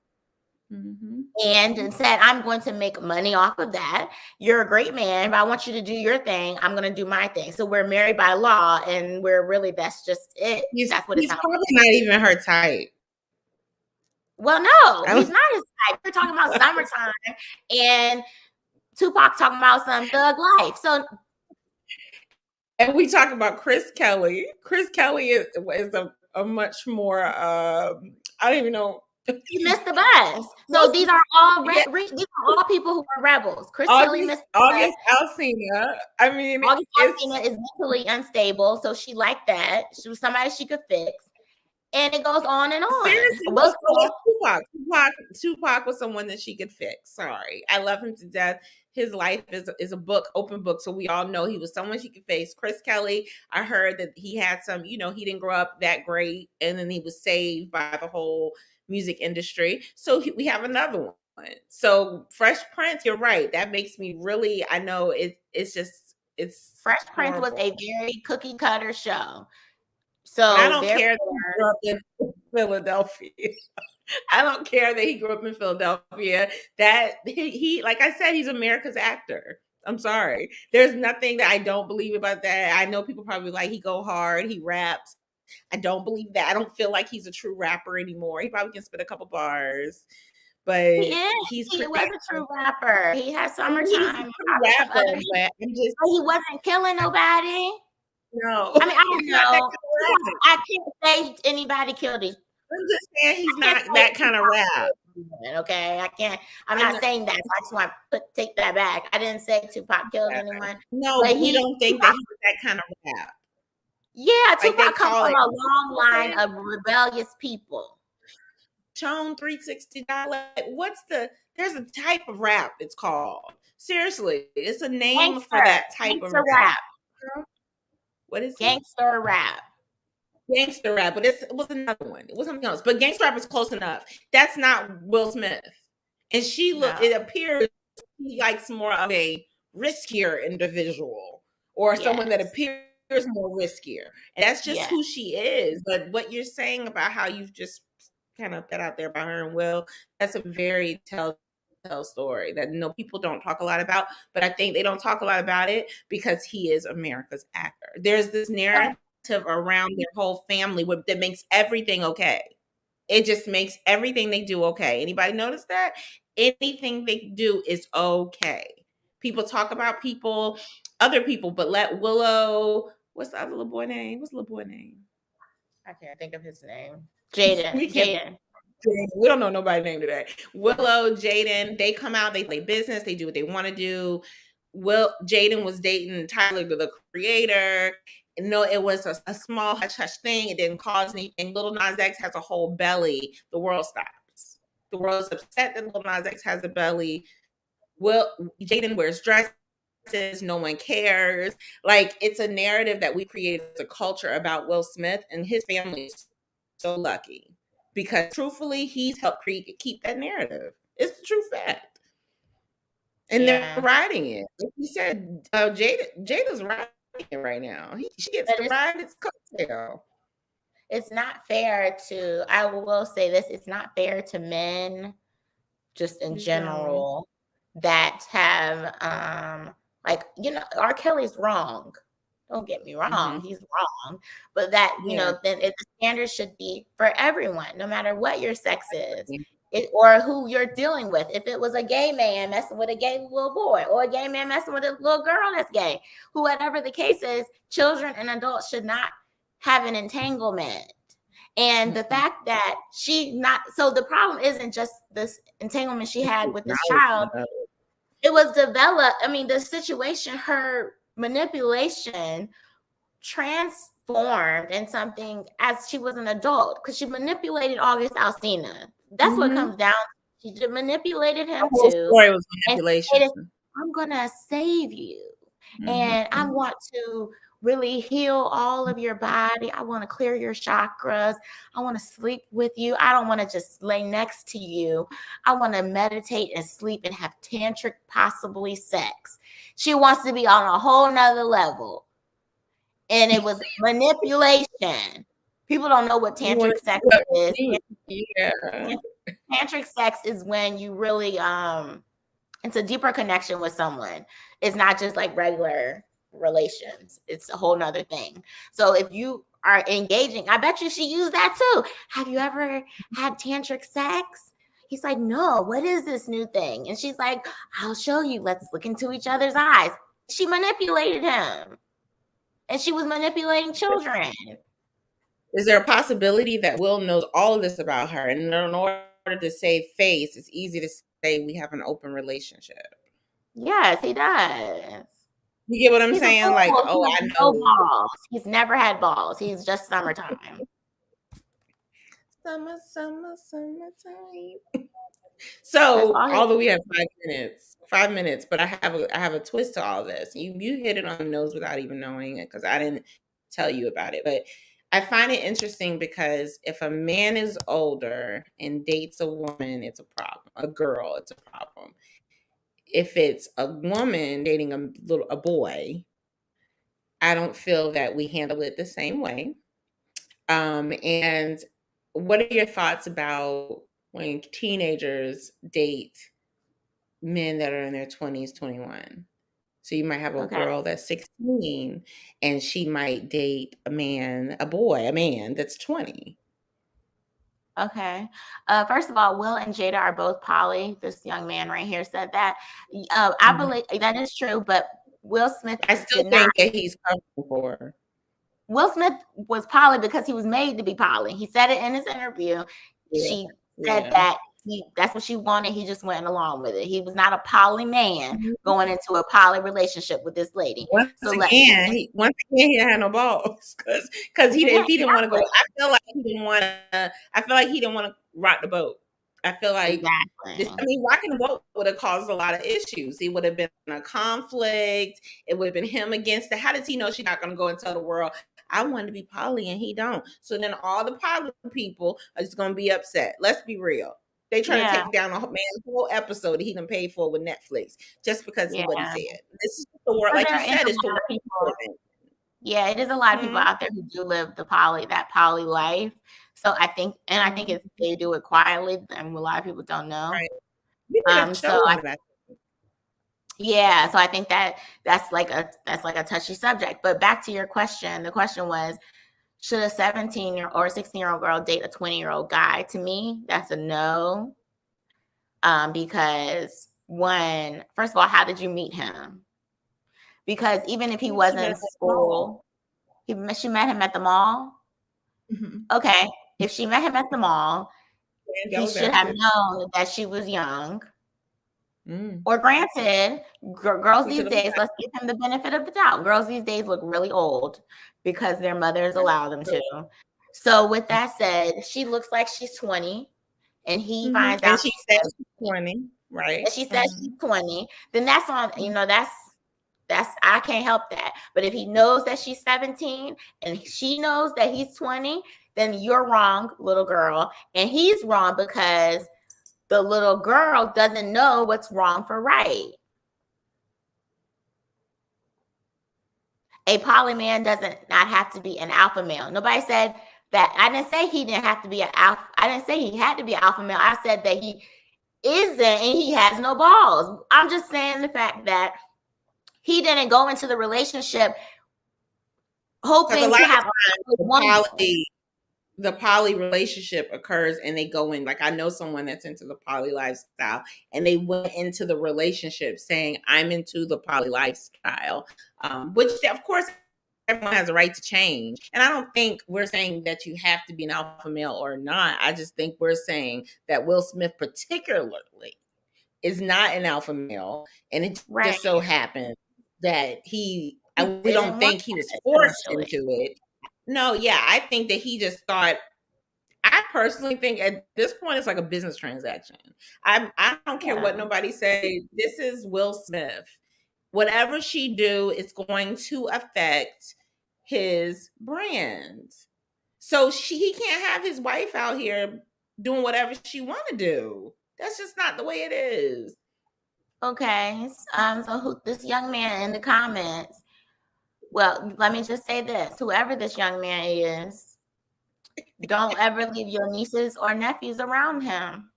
Mm-hmm. And said, I'm going to make money off of that. You're a great man, but I want you to do your thing. I'm going to do my thing. So we're married by law, and that's just it. That's what He's probably not even her type. Well, no, he's not his type. We're talking about summertime, and Tupac talking about some thug life. So, and we talk about Chris Kelly. Chris Kelly is a much more. I don't even know. He missed the bus. So these are all these are all people who are rebels. Chris Kelly missed the August Alsina. I mean, August Alsina is mentally unstable, so she liked that. She was somebody she could fix, and it goes on and on. Seriously, Tupac was someone that she could fix. Sorry, I love him to death. His life is a book, open book, so we all know he was someone she could face. Chris Kelly, I heard that he had some, he didn't grow up that great, and then he was saved by the whole music industry. So we have another one. So Fresh Prince, you're right. That makes me really. I know it's Fresh Prince was a very cookie cutter show. So I don't care that he grew up in Philadelphia. I don't care that he grew up in Philadelphia. That he, like I said, he's America's actor. I'm sorry. There's nothing that I don't believe about that. I know people probably like he go hard, he raps. I don't believe that. I don't feel like he's a true rapper anymore. He probably can spit a couple bars, but he was a true rapper. He had Summertime. He wasn't killing nobody. No, I mean, I don't know. I can't say anybody killed him. I'm just saying he's not that kind of rap. Okay, I can't. I'm not saying that. So I just want to take that back. I didn't say Tupac killed anyone. No, but we don't think that he's that kind of rap. Yeah, Tupac comes from a long line of rebellious people. Tone $360. There's a type of rap it's called. Seriously, it's a name for that type of rap. What is gangster rap? Gangster rap, but it was another one. It was something else. But gangster rap is close enough. That's not Will Smith. And it appears he likes more of a riskier individual or someone that appears more riskier. And that's just who she is. But what you're saying about how you've just kind of put out there about her and Will, that's a very telltale story that people don't talk a lot about. But I think they don't talk a lot about it because he is America's actor. There's this narrative around their whole family that makes everything okay. It just makes everything they do okay. Anybody notice that? Anything they do is okay. People talk about other people, but let Willow, what's the other little boy name? I can't think of his name. Jaden. We don't know nobody's name today. Willow, Jaden, they come out, they play business, they do what they want to do. Jaden was dating Tyler, the creator. No, it was a small hush-hush thing. It didn't cause anything. Lil Nas X has a whole belly. The world stops. The world's upset that Lil Nas X has a belly. Jaden wears dresses. No one cares. Like, it's a narrative that we created as a culture about Will Smith, and his family is so lucky because, truthfully, he's helped keep that narrative. It's the true fact. And they're riding it. Like you said, Jada's riding it right now. She gets to ride its coattail. It's not fair I will say this, it's not fair to men just in general that have R.Kelly's wrong. Don't get me wrong, he's wrong. But that, then the standard should be for everyone, no matter what your sex is. Or who you're dealing with. If it was a gay man messing with a gay little boy, or a gay man messing with a little girl that's gay, whatever the case is, children and adults should not have an entanglement. And the fact that so the problem isn't just this entanglement she had with this child. It was developed. I mean, the situation, her manipulation transformed in something as she was an adult, because she manipulated August Alsina. That's what it comes down to. She manipulated him The whole too. story was manipulation. And I'm gonna save you. And I want to really heal all of your body. I want to clear your chakras. I want to sleep with you. I don't want to just lay next to you. I want to meditate and sleep and have tantric, possibly sex. She wants to be on a whole nother level. And it was manipulation. People don't know what tantric sex is. Yeah. Tantric sex is when you really it's a deeper connection with someone. It's not just like regular relations. It's a whole nother thing. So if you are engaging, I bet you she used that too. Have you ever had tantric sex? He's like, no, what is this new thing? And she's like, I'll show you. Let's look into each other's eyes. She manipulated him. And she was manipulating children. Is there a possibility that Will knows all of this about her, and in order to save face, it's easy to say we have an open relationship? Yes, he does. You get what I'm saying? Like, oh, I know. No balls. He's never had balls. He's just summertime. Summertime. So, although we have 5 minutes, but I have a twist to all this. You hit it on the nose without even knowing it, because I didn't tell you about it. But I find it interesting because if a man is older and dates a woman, it's a problem. A girl, it's a problem. If it's a woman dating a boy, I don't feel that we handle it the same way. And what are your thoughts about when teenagers date men that are in their 20s, 21? So you might have a girl that's 16 and she might date a man that's 20. Okay. First of all, Will and Jada are both poly. This young man right here said that. I believe that is true, but Will Smith, I still think that he's comfortable for her. Will Smith was poly because he was made to be poly. He said it in his interview. She said that that's what she wanted. He just went along with it. He was not a poly man going into a poly relationship with this lady. Once again, he didn't have no balls because he didn't want to go. I feel like he didn't want to rock the boat. I feel like rocking the boat would have caused a lot of issues. It would have been a conflict. It would have been him against it. How does he know she's not going to go and tell the world, I want to be poly and he don't? So then all the poly people are just going to be upset. Let's be real. They try to take down a man's whole episode that he done paid for with Netflix just because of what he said. This is the world, like you said, it's the world people. Yeah, it is a lot of people out there who do live that poly life. So I think they do it quietly, and a lot of people don't know. Right. So I think that's like a touchy subject. But back to your question, the question was, should a 17-year or 16-year-old girl date a 20-year-old guy? To me, that's a no. Because first of all, how did you meet him? Because even if he wasn't in school, she met him at the mall. Okay, if she met him at the mall, he should have known that she was young. Or granted, girls these days, let's give him the benefit of the doubt. Girls these days look really old because their mothers allow them to. So with that said, she looks like she's 20, and he finds out she says she's 20, right? And she says she's 20. Then that's on, that's I can't help that. But if he knows that she's 17 and she knows that he's 20, then you're wrong, little girl, and he's wrong because the little girl doesn't know what's wrong for right. A poly man doesn't not have to be an alpha male. Nobody said that. I didn't say he didn't have to be an alpha. I didn't say he had to be an alpha male. I said that he isn't and he has no balls. I'm just saying the fact that he didn't go into the relationship hoping to have the poly relationship occurs and they go in, like I know someone that's into the poly lifestyle and they went into the relationship saying I'm into the poly lifestyle, which of course everyone has a right to change. And I don't think we're saying that you have to be an alpha male or not. I just think we're saying that Will Smith particularly is not an alpha male. And it just so happened that we don't think he was forced into it. No, yeah, I think that he just thought, I personally think at this point it's like a business transaction. I don't care what nobody say. This is Will Smith. Whatever she do is going to affect his brand. So he can't have his wife out here doing whatever she want to do. That's just not the way it is. Okay. So this young man in the comments, well, let me just say this. Whoever this young man is, don't ever leave your nieces or nephews around him.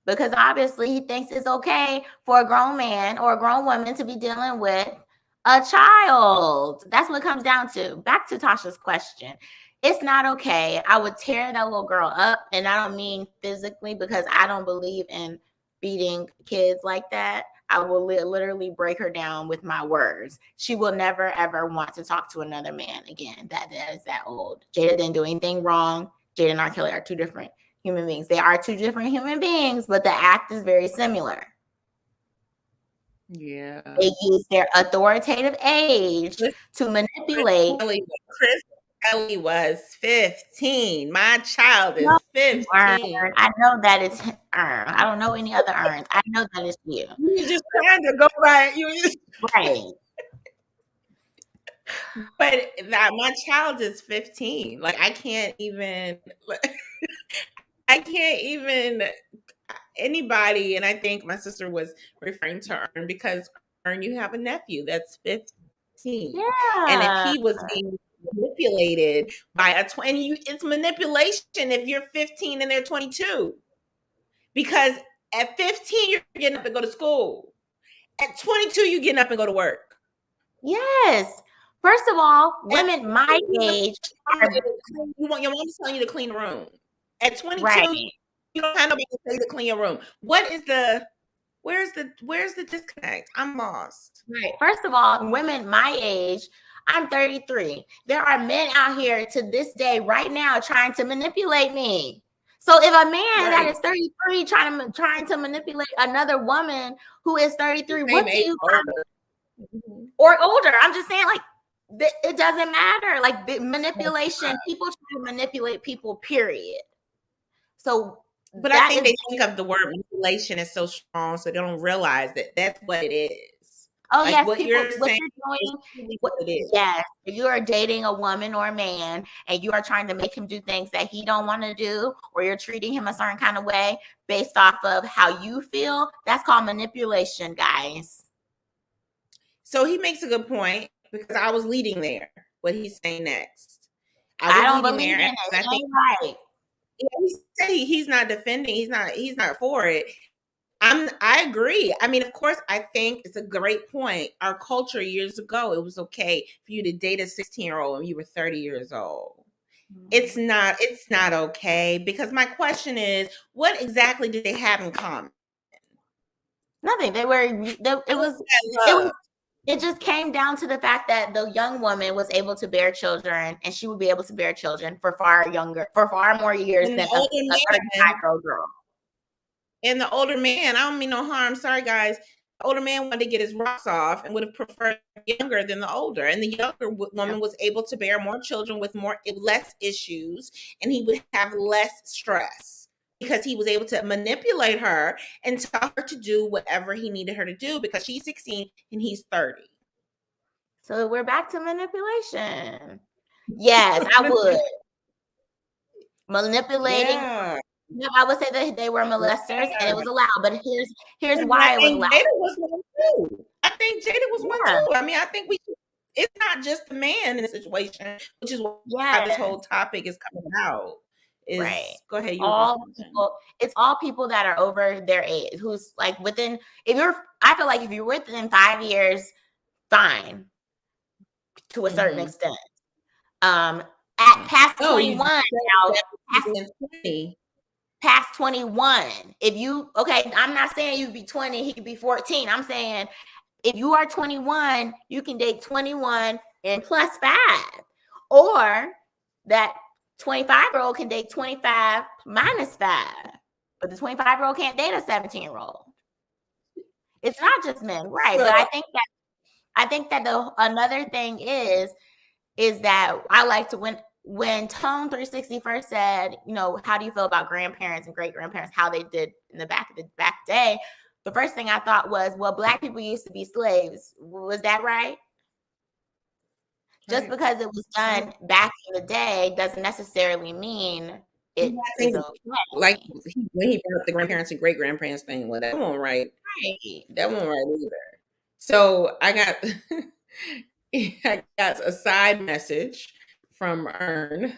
Because obviously he thinks it's okay for a grown man or a grown woman to be dealing with a child. That's what it comes down to. Back to Tasha's question. It's not okay. I would tear that little girl up, and I don't mean physically, because I don't believe in beating kids like that. I will literally break her down with my words. She will never, ever want to talk to another man again. That is that old. Jada didn't do anything wrong. Jada and R.Kelly are two different human beings. They are two different human beings, but the act is very similar. Yeah. They use their authoritative age to manipulate. Chris Kelly was 15. My child is 15. I know that it's I don't know any other earns. I know that it's you. You're just trying to go by. Right. But my child is 15. Like I can't even anybody, and I think my sister was referring to Ern, because Ern, you have a nephew that's 15. Yeah. And if he was being manipulated by it's manipulation if you're 15 and they're 22. Because at 15, you're getting up and go to school. At 22, you're getting up and go to work. Yes. First of all, women my age you want your mom telling you to clean the room. At 22, you don't have nobody to say to clean your room. Where's the disconnect? I'm lost. Right. First of all, women my age, I'm 33. There are men out here to this day right now trying to manipulate me. So if a man that is 33 trying to manipulate another woman who is 33, what do you or older? I'm just saying, like, it doesn't matter. Like, the manipulation, people try to manipulate people, period. So, but I think they think of the word manipulation as so strong, so they don't realize that that's what it is. Oh, like yes, what you're saying is what it is. Yes, if you are dating a woman or a man and you are trying to make him do things that he don't want to do, or you're treating him a certain kind of way based off of how you feel, that's called manipulation, guys. So he makes a good point, because I was leading there. What he's saying next, I don't believe in it. I think right. Yeah, he's not defending. He's not for it. I agree. I mean, of course, I think it's a great point. Our culture years ago, it was okay for you to date a 16-year-old when you were 30 years old. Mm-hmm. It's not okay, because my question is, what exactly did they have in common? Nothing. It just came down to the fact that the young woman was able to bear children, and she would be able to bear children for far more years than a 35-year-old girl. And the older man, I don't mean no harm. Sorry, guys. The older man wanted to get his rocks off and would have preferred younger than the older. And the younger woman was able to bear more children with less issues, and he would have less stress because he was able to manipulate her and tell her to do whatever he needed her to do, because she's 16 and he's 30. So we're back to manipulation. Yes, I would. Manipulating. Yeah. No, I would say that they were molesters, and it was allowed. But here's why it was allowed. Jada was one too. I think Jada was one too. I mean, I think it's not just the man in the situation, which is why this whole topic is coming out. Go ahead. It's all people that are over their age, who's like within. I feel like if you're within 5 years, fine, to a certain extent. At past 21 now, past 21. I'm not saying you be 20, he could be 14. I'm saying if you are 21, you can date 21 and plus 5. Or that 25-year-old can date 25 minus 5. But the 25-year-old can't date a 17-year-old. It's not just men, right? But I think that another thing is that I like to when Tone 360 first said, how do you feel about grandparents and great grandparents, how they did in the back day, the first thing I thought was, well, Black people used to be slaves. Was that right? Just because it was done back in the day doesn't necessarily mean it is okay. Like when he brought up the grandparents and great grandparents thing, well, that won't right. That won't right either. So I got a side message from Ern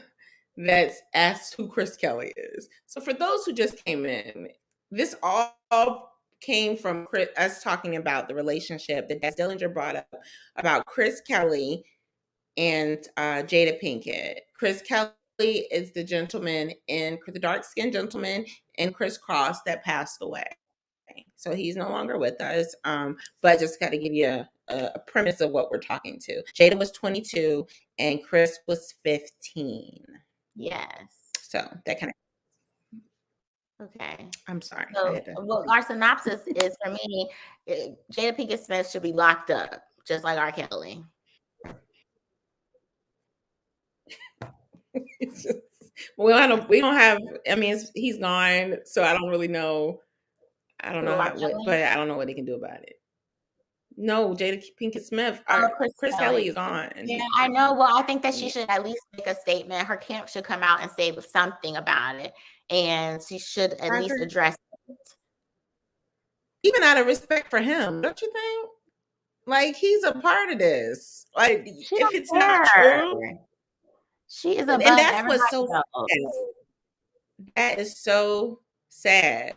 that's asked who Chris Kelly is. So for those who just came in, this all came from us talking about the relationship that Dillinger brought up about Chris Kelly and Jada Pinkett. Chris Kelly is the gentleman the dark-skinned gentleman in Criss Cross that passed away. So he's no longer with us. But just got to give you a premise of what we're talking to. Jada was 22 and Chris was 15. Yes. So that kind of. Okay. I'm sorry. So, our synopsis is, for me, Jada Pinkett Smith should be locked up, just like R.Kelly. We don't have. I mean, he's gone, so I don't really know. I don't know but I don't know what they can do about it. No, Jada Pinkett Smith. Chris Kelly is on. Yeah, I know. Well, I think that she should at least make a statement. Her camp should come out and say something about it, and she should at least address it. Even out of respect for him, don't you think? Like, he's a part of this. Like, if it's not true, she is above. And that's what's so sad. That is so sad.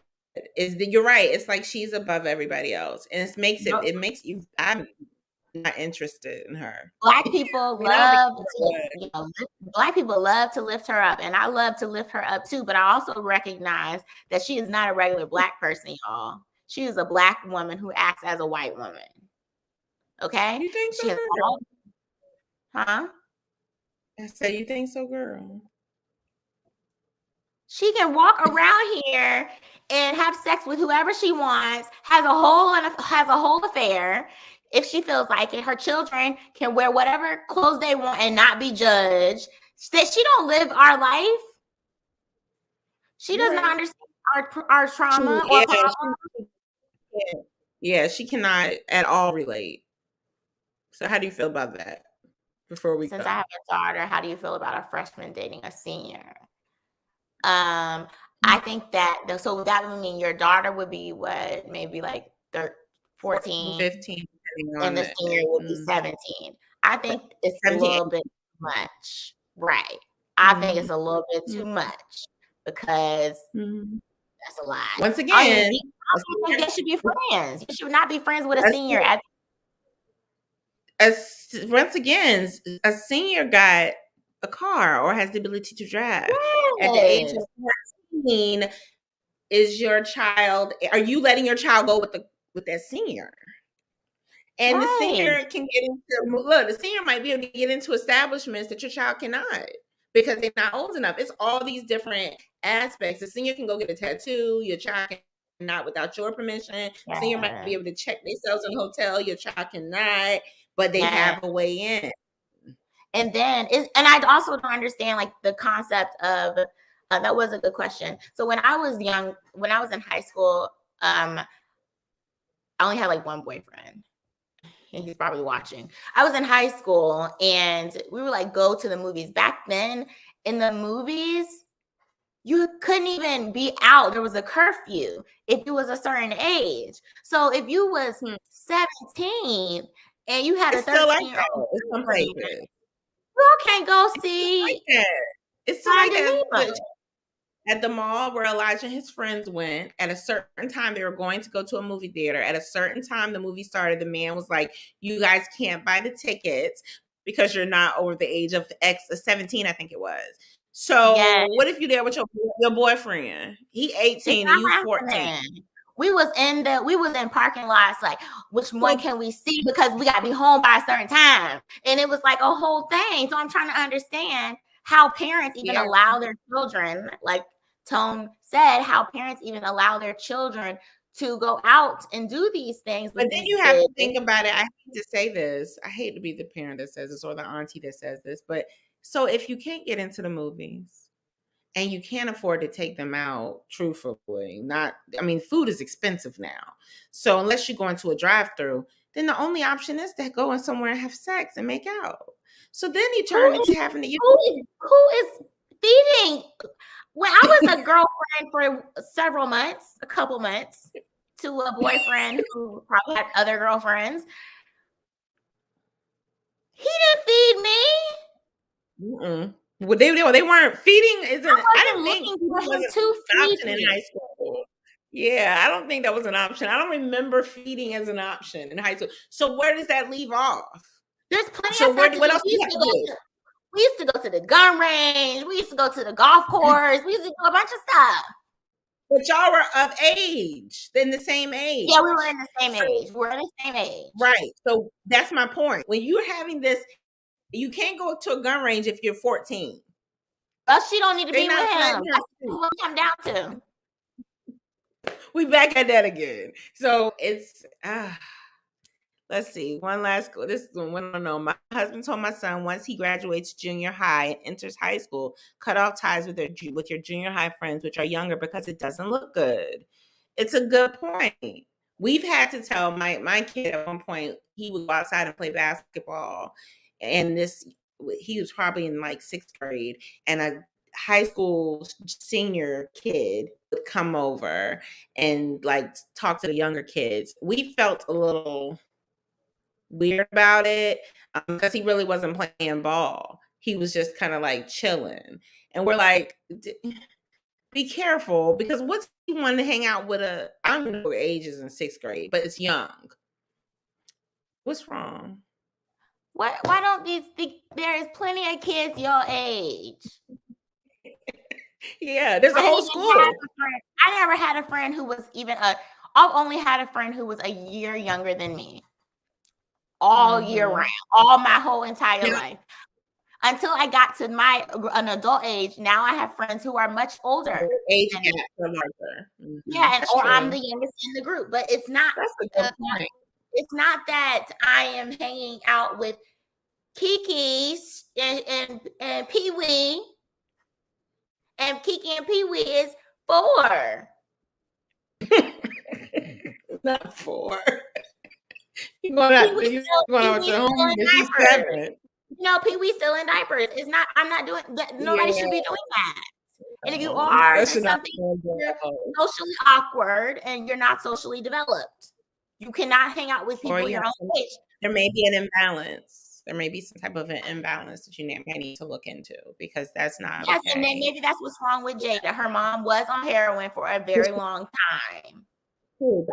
Is that you're right? It's like she's above everybody else, and it makes you. I'm not interested in her. Black people Black people love to lift her up, and I love to lift her up too. But I also recognize that she is not a regular Black person, y'all. She is a Black woman who acts as a white woman. Okay, you think so? Huh? I say you think so, girl. She can walk around here and have sex with whoever she wants, has a whole affair if she feels like it. Her children can wear whatever clothes they want and not be judged. She don't live our life. She does not understand our trauma or problems. Yeah, she cannot at all relate. So how do you feel about that? Since I have a daughter, how do you feel about a freshman dating a senior? I think that so that would mean your daughter would be what, maybe like 14, 15, and the senior would be 17. I think it's 17. A little bit much, right? I think it's a little bit too much because that's a lot. Once again, I think they should be friends. You should not be friends with a senior. Once again, a senior got a car or has the ability to drive. Yes. At the age of 14, is your child? Are you letting your child go with that senior? And the senior can get into the senior might be able to get into establishments that your child cannot because they're not old enough. It's all these different aspects. The senior can go get a tattoo. Your child cannot without your permission. The senior might be able to check themselves in a hotel. Your child cannot, but they have a way in. And then, and I also don't understand like the concept of, that was a good question. So when I was young, when I was in high school, I only had like one boyfriend. And he's probably watching. I was in high school and we were like, go to the movies. Back then in the movies, you couldn't even be out. There was a curfew if you was a certain age. So if you was 17 and you had a 13-year-old, you can't go see. It's like that. At the mall where Elijah and his friends went, at a certain time, they were going to go to a movie theater. At a certain time, the movie started. The man was like, you guys can't buy the tickets because you're not over the age of 17, I think it was. So what if you're there with your boyfriend? He 18 and you 14. we was in parking lots, like, which one can we see, because we gotta be home by a certain time. And it was like a whole thing. So I'm trying to understand how parents even allow their children, like Tone said, how parents even allow their children to go out and do these things. But then you have to think about it. I hate to say this. I hate to be the parent that says this or the auntie that says this. But so if you can't get into the movies and you can't afford to take them out, truthfully, food is expensive now. So unless you go into a drive-through, then the only option is to go in somewhere and have sex and make out. So then you turn into having to... Who is feeding? When I was a girlfriend for a couple months, to a boyfriend who probably had other girlfriends, he didn't feed me. Mm-mm. Well, they weren't feeding. I didn't think it was an option in high school. Yeah, I don't think that was an option. I don't remember feeding as an option in high school. So where does that leave off? There's plenty of stuff. What else do you have to do? We used to go to the gun range. We used to go to the golf course. We used to do a bunch of stuff. But y'all were of age, in the same age. Yeah, we were in the same age. We were in the same age. Right. So that's my point. When you're having this, you can't go to a gun range if you're 14. But she don't need to be with him. That's what it comes down to. We back at that again. So it's let's see. One last, this is one I don't know. My husband told my son once he graduates junior high and enters high school, cut off ties with your junior high friends, which are younger, because it doesn't look good. It's a good point. We've had to tell my kid at one point, he would go outside and play basketball. And he was probably in like 6th grade, and a high school senior kid would come over and like talk to the younger kids. We felt a little weird about it because he really wasn't playing ball. He was just kind of like chilling. And we're like, be careful, because what's he want to hang out with I don't know what age is in 6th grade, but it's young. What's wrong? Why don't these think there is plenty of kids your age? Yeah, there's a whole school. I never had a friend who was I've only had a friend who was a year younger than me. All year round, all my whole entire life. Until I got to an adult age, now I have friends who are much older. Age gaps are larger. Yeah, or I'm the youngest in the group. But it's not. That's a good point. It's not that I am hanging out with Kiki's and Pee Wee, and Kiki and Pee Wee is 4. Not 4. You're going out with your home. Pee Wee's still in diapers. It's not. I'm not doing that. Nobody should be doing that. And if you are, it's something you're socially awkward and you're not socially developed. You cannot hang out with people your own age. There may be an imbalance. There may be some type of an imbalance that you may need to look into, because that's not. Yes, okay. And then maybe that's what's wrong with Jada. Her mom was on heroin for a very long time.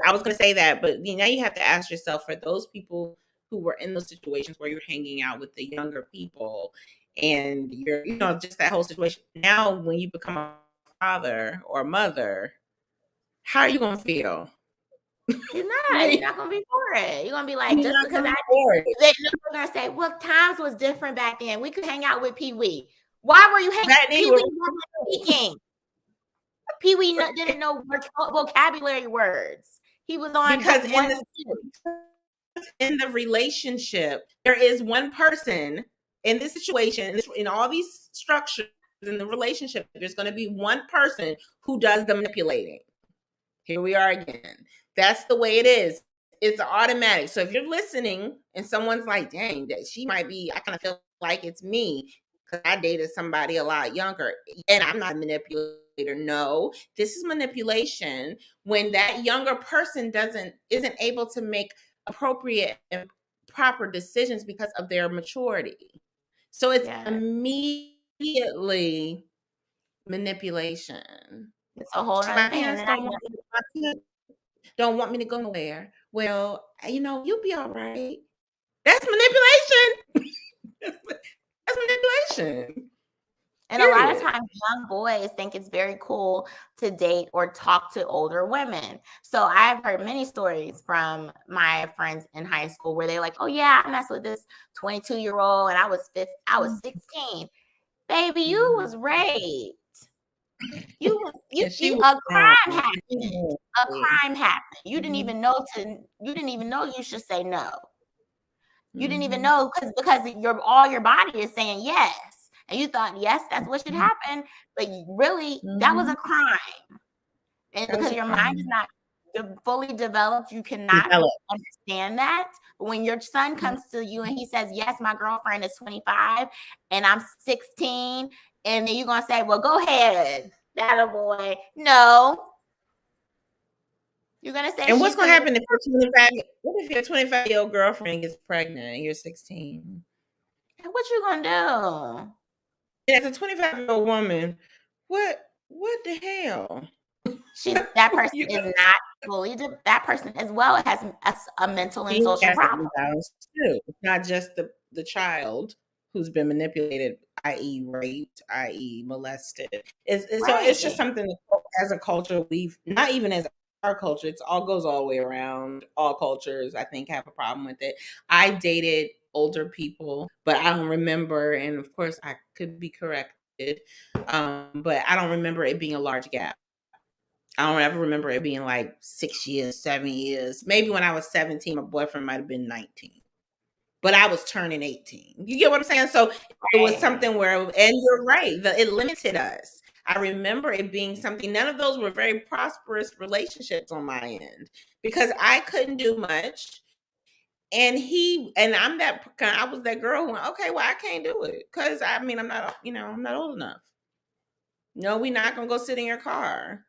I was going to say that, but now you have to ask yourself, for those people who were in those situations where you're hanging out with the younger people and you're, just that whole situation. Now, when you become a father or a mother, how are you going to feel? You're not going to be for it. You're going to be like, just because they're going to say, well, times was different back then. We could hang out with Pee Wee. Why were you hanging out? Pee Wee wasn't speaking. Pee Wee didn't know vocabulary words. He was on because in the relationship, there is one person in this situation, in all these structures in the relationship, there's going to be one person who does the manipulating. Here we are again. That's the way it is. It's automatic. So if you're listening and someone's like, dang, that she might be, I kind of feel like it's me because I dated somebody a lot younger and I'm not a manipulator. No, this is manipulation when that younger person isn't able to make appropriate and proper decisions because of their maturity. So it's immediately manipulation. It's a whole my parents don't want me to go nowhere. Well, you'll be all right. That's manipulation. That's manipulation. And a lot of Period. times young boys think it's very cool to date or talk to older women. So I've heard many stories from my friends in high school where they're like, oh yeah, I messed with this 22-year-old and I was 16. Baby, you was raped. You And she was a crime wrong. happened. A crime happened. You didn't even know you should say no. You didn't even know because all your body is saying yes. And you thought, yes, that's what should happen. But really, that was a crime. And because your mind is not fully developed, you cannot understand that. But when your son comes to you and he says, yes, my girlfriend is 25 and I'm 16, and then you're going to say, well, go ahead, that a boy. No. You're going to say, and what's going to happen if your 25? What if your 25-year-old girlfriend gets pregnant and you're 16? What you going to do? As a 25-year-old woman, what the hell? That person is not fully. That person as well has a mental and social problem. Too. It's not just the child who's been manipulated, i.e., raped, i.e., molested. So it's just something that as a culture we've not even as our culture. It all goes all the way around. All cultures, I think, have a problem with it. I dated older people, but I don't remember, and of course, I could be corrected, but I don't remember it being a large gap. I don't ever remember it being like 6 years, 7 years. Maybe when I was 17, my boyfriend might have been 19. But I was turning 18. You get what I'm saying? So it was something where, and you're right, it limited us. I remember it being something, none of those were very prosperous relationships on my end because I couldn't do much. And I was that girl who went, okay, well, I can't do it. Cause I mean, I'm not old enough. No, we're not going to go sit in your car.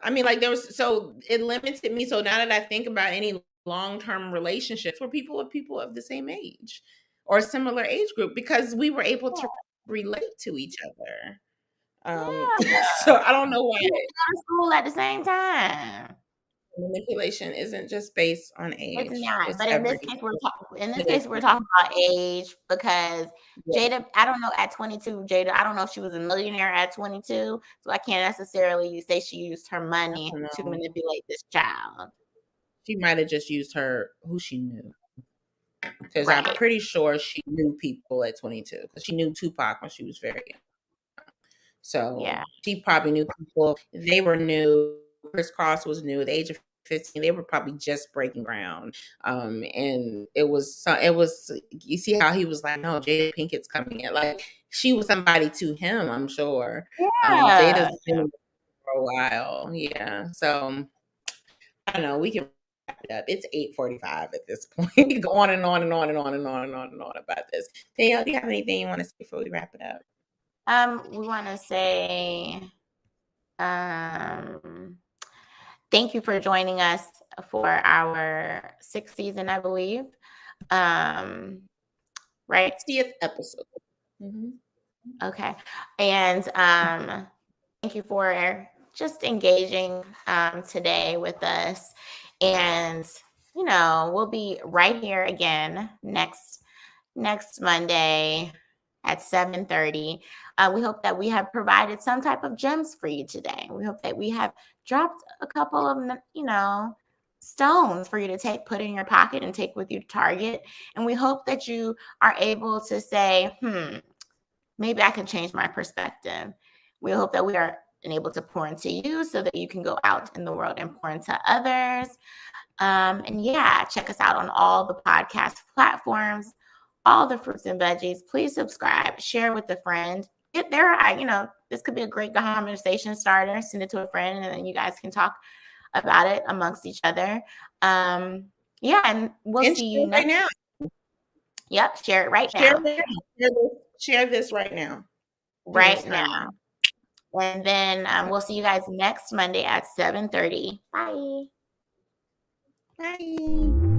I mean, like so it limited me. So now that I think about any long-term relationships were people of the same age or similar age group because we were able to relate to each other. So I don't know why. You went to school at the same time. Manipulation isn't just based on age. It's not. But in this case, we're talking about age because Jada, I don't know, at 22, Jada, I don't know if she was a millionaire at 22, so I can't necessarily say she used her money to manipulate this child. She might have just used who she knew. Because I'm pretty sure she knew people at 22 because she knew Tupac when she was very young. So she probably knew people. They were new. Chris Cross was new at the age of 15. They were probably just breaking ground. And it was, you see how he was like, no, Jada Pinkett's coming in. Like, she was somebody to him, I'm sure. Jada's been for a while. Yeah. So, I don't know. We can wrap it up. It's 8:45 at this point. We can go on and on and on and on and on and on and on about this. Danielle, do you have anything you want to say before we wrap it up? We want to say thank you for joining us for our 6th season, I believe. Right? 60th episode. Okay. And thank you for just engaging today with us. And, we'll be right here again next Monday at 7:30. We hope that we have provided some type of gems for you today. We hope that we have dropped a couple of, stones for you to put in your pocket and take with you to Target. And we hope that you are able to say, maybe I can change my perspective. We hope that we are able to pour into you so that you can go out in the world and pour into others. And check us out on all the podcast platforms, all the fruits and veggies. Please subscribe, share with a friend. If there are, this could be a great conversation starter. Send it to a friend, and then you guys can talk about it amongst each other. And we'll see you next. Right now. Yep, share it right now. Share this right now. Right now. And then we'll see you guys next Monday at 7:30. Bye. Bye.